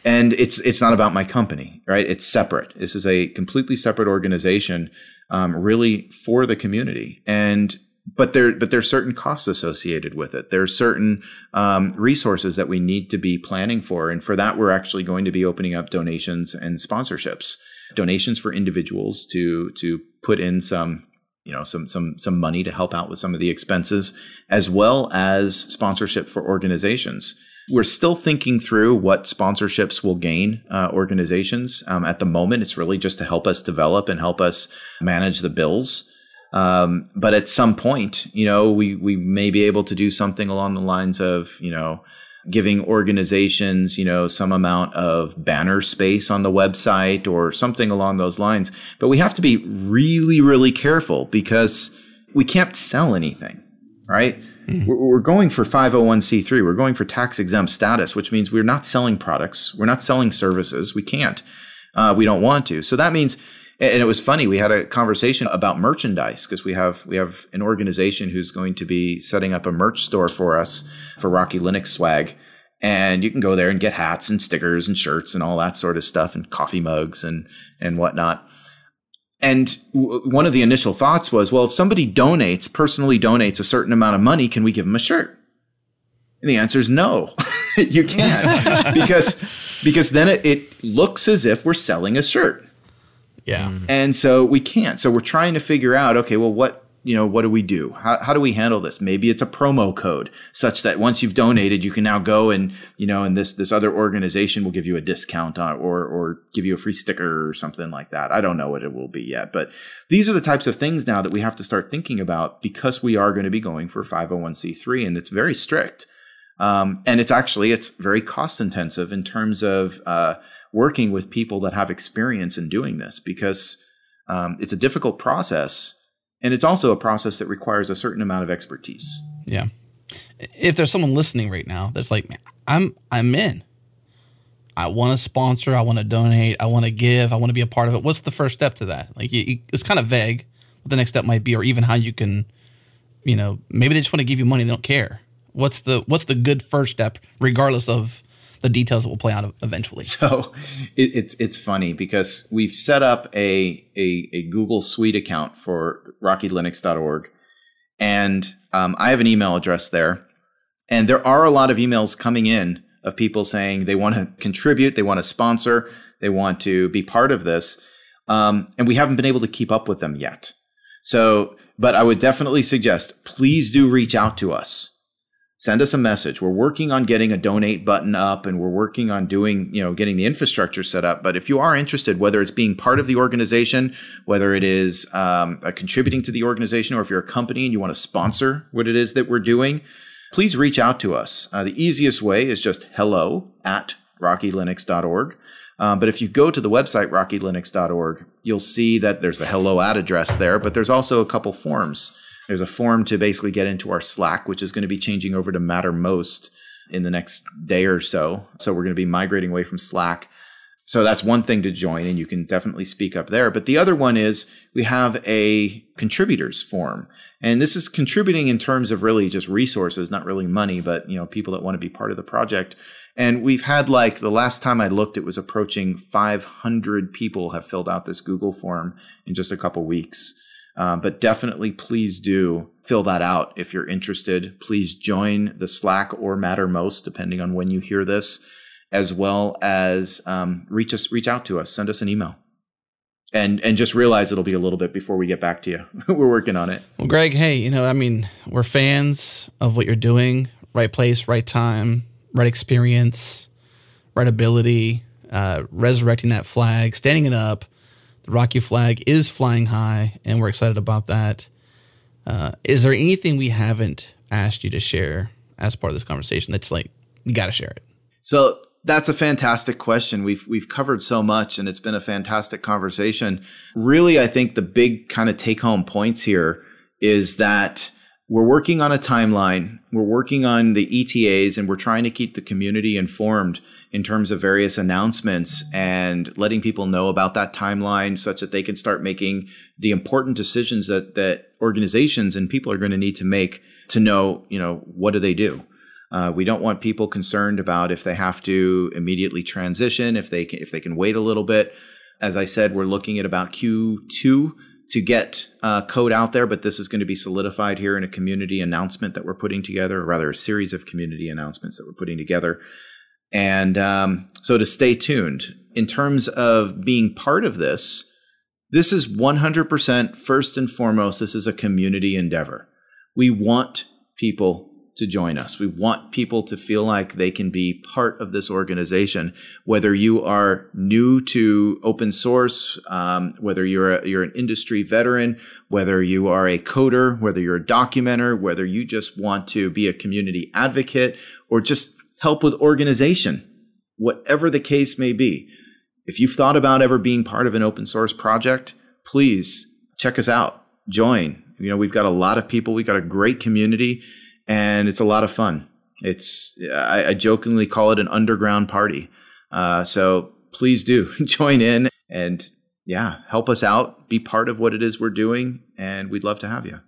And it's not about my company, right? It's separate. This is a completely separate organization, really for the community. But there's certain costs associated with it. There's certain resources that we need to be planning for. And for that, we're actually going to be opening up donations and sponsorships. Donations for individuals to put in some money to help out with some of the expenses, as well as sponsorship for organizations. We're still thinking through what sponsorships will gain organizations. At the moment, it's really just to help us develop and help us manage the bills. But at some point, we may be able to do something along the lines of, giving organizations, some amount of banner space on the website or something along those lines. But we have to be really, really careful because we can't sell anything, right? Mm-hmm. We're going for 501c3. We're going for tax exempt status, which means we're not selling products. We're not selling services. We can't. We don't want to. So that means, and it was funny, we had a conversation about merchandise because we have an organization who's going to be setting up a merch store for us for Rocky Linux swag. And you can go there and get hats and stickers and shirts and all that sort of stuff and coffee mugs and whatnot. And one of the initial thoughts was, well, if somebody personally donates a certain amount of money, can we give them a shirt? And the answer is no, you can't, because then it looks as if we're selling a shirt. Yeah. And so we can't. So we're trying to figure out, okay, well, what do we do? How do we handle this? Maybe it's a promo code such that once you've donated, you can now go and, and this other organization will give you a discount or give you a free sticker or something like that. I don't know what it will be yet, but these are the types of things now that we have to start thinking about because we are going to be going for 501c3 and it's very strict. And it's very cost intensive in terms of working with people that have experience in doing this because it's a difficult process. And it's also a process that requires a certain amount of expertise. Yeah. If there's someone listening right now that's like, man, I'm in. I want to sponsor. I want to donate. I want to give. I want to be a part of it. What's the first step to that? Like, it's kind of vague what the next step might be, or even how you can, maybe they just want to give you money. They don't care. What's the good first step, regardless of the details that will play out eventually? So it's funny because we've set up a Google Suite account for rockylinux.org. And I have an email address there. And there are a lot of emails coming in of people saying they want to contribute, they want to sponsor, they want to be part of this. And we haven't been able to keep up with them yet. But I would definitely suggest, please do reach out to us. Send us a message. We're working on getting a donate button up and we're working on doing, getting the infrastructure set up. But if you are interested, whether it's being part of the organization, whether it is contributing to the organization, or if you're a company and you want to sponsor what it is that we're doing, please reach out to us. The easiest way is just hello@rockylinux.org. But if you go to the website, rockylinux.org, you'll see that there's the hello at address there, but there's also a couple forms. There's a form to basically get into our Slack, which is going to be changing over to Mattermost in the next day or so. So we're going to be migrating away from Slack. So that's one thing to join, and you can definitely speak up there. But the other one is we have a contributors form. And this is contributing in terms of really just resources, not really money, but people that want to be part of the project. And we've had the last time I looked, it was approaching 500 people have filled out this Google form in just a couple weeks. But definitely please do fill that out if you're interested. Please join the Slack or Mattermost, depending on when you hear this, as well as reach out to us, send us an email. And just realize it'll be a little bit before we get back to you. We're working on it. Well, Greg, hey, we're fans of what you're doing. Right place, right time, right experience, right ability, resurrecting that flag, standing it up. The Rocky flag is flying high, and we're excited about that. Is there anything we haven't asked you to share as part of this conversation that's you got to share it? So that's a fantastic question. We've covered so much, and it's been a fantastic conversation. Really, I think the big kind of take-home points here is that we're working on a timeline. We're working on the ETAs, and we're trying to keep the community informed in terms of various announcements and letting people know about that timeline such that they can start making the important decisions that organizations and people are going to need to make to know, what do they do? We don't want people concerned about if they have to immediately transition, if they can wait a little bit. As I said, we're looking at about Q2 to get code out there, but this is going to be solidified here in a community announcement that we're putting together, or rather a series of community announcements that we're putting together. And so to stay tuned. In terms of being part of this, this is 100% first and foremost, this is a community endeavor. We want people to join us. We want people to feel like they can be part of this organization, whether you are new to open source, whether you're an industry veteran, whether you are a coder, whether you're a documenter, whether you just want to be a community advocate or just help with organization, whatever the case may be. If you've thought about ever being part of an open source project, please check us out, join. We've got a lot of people, we've got a great community, and it's a lot of fun. I jokingly call it an underground party. So please do join in and help us out, be part of what it is we're doing, and we'd love to have you.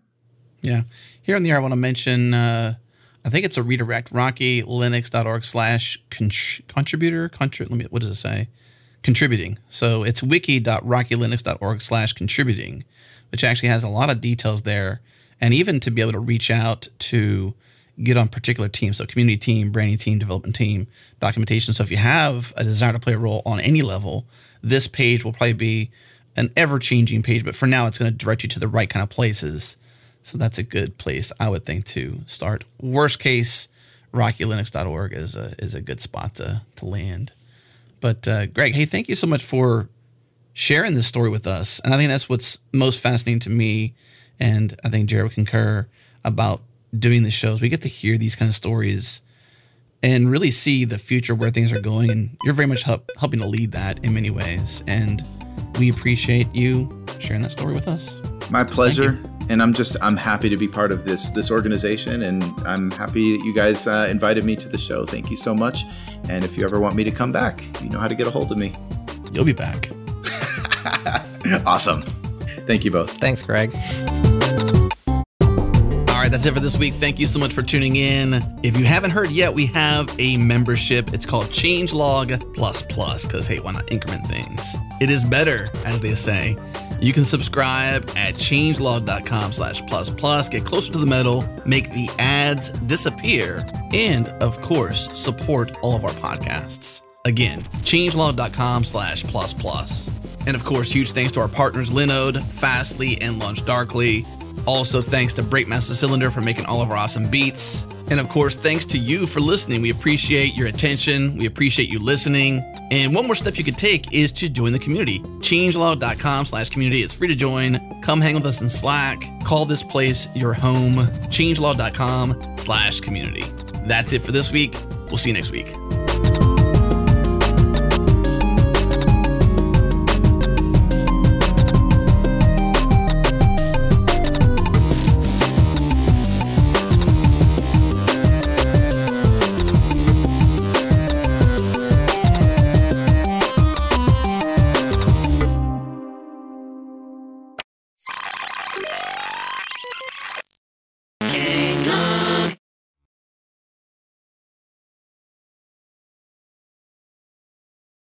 Yeah. Here on the air, I want to mention, I think it's a redirect, rockylinux.org/contributor. What does it say? contributing. So it's wiki.rockylinux.org/contributing, which actually has a lot of details there, and even to be able to reach out to get on particular teams. So community team, branding team, development team, documentation. So if you have a desire to play a role on any level, this page will probably be an ever-changing page, but for now it's going to direct you to the right kind of places. So that's a good place, I would think, to start. Worst case, rockylinux.org is a good spot to land. But Greg, hey, thank you so much for sharing this story with us. And I think that's what's most fascinating to me, and I think Jared would concur, about doing the shows. We get to hear these kind of stories and really see the future, where things are going. And you're very much helping to lead that in many ways. And we appreciate you sharing that story with us. My pleasure. And I'm happy to be part of this organization, and I'm happy that you guys invited me to the show. Thank you so much. And if you ever want me to come back, you know how to get a hold of me. You'll be back. Awesome. Thank you both. Thanks, Greg. All right, that's it for this week. Thank you so much for tuning in. If you haven't heard yet, we have a membership. It's called Changelog++, because, hey, why not increment things? It is better, as they say. You can subscribe at changelog.com/++, get closer to the metal, make the ads disappear, and, of course, support all of our podcasts. Again, changelog.com/++. And, of course, huge thanks to our partners Linode, Fastly, and Launch Darkly. Also, thanks to Breakmaster Cylinder for making all of our awesome beats. And of course, thanks to you for listening. We appreciate your attention. We appreciate you listening. And one more step you could take is to join the community. Changelog.com/community. It's free to join. Come hang with us in Slack. Call this place your home. Changelog.com/community. That's it for this week. We'll see you next week.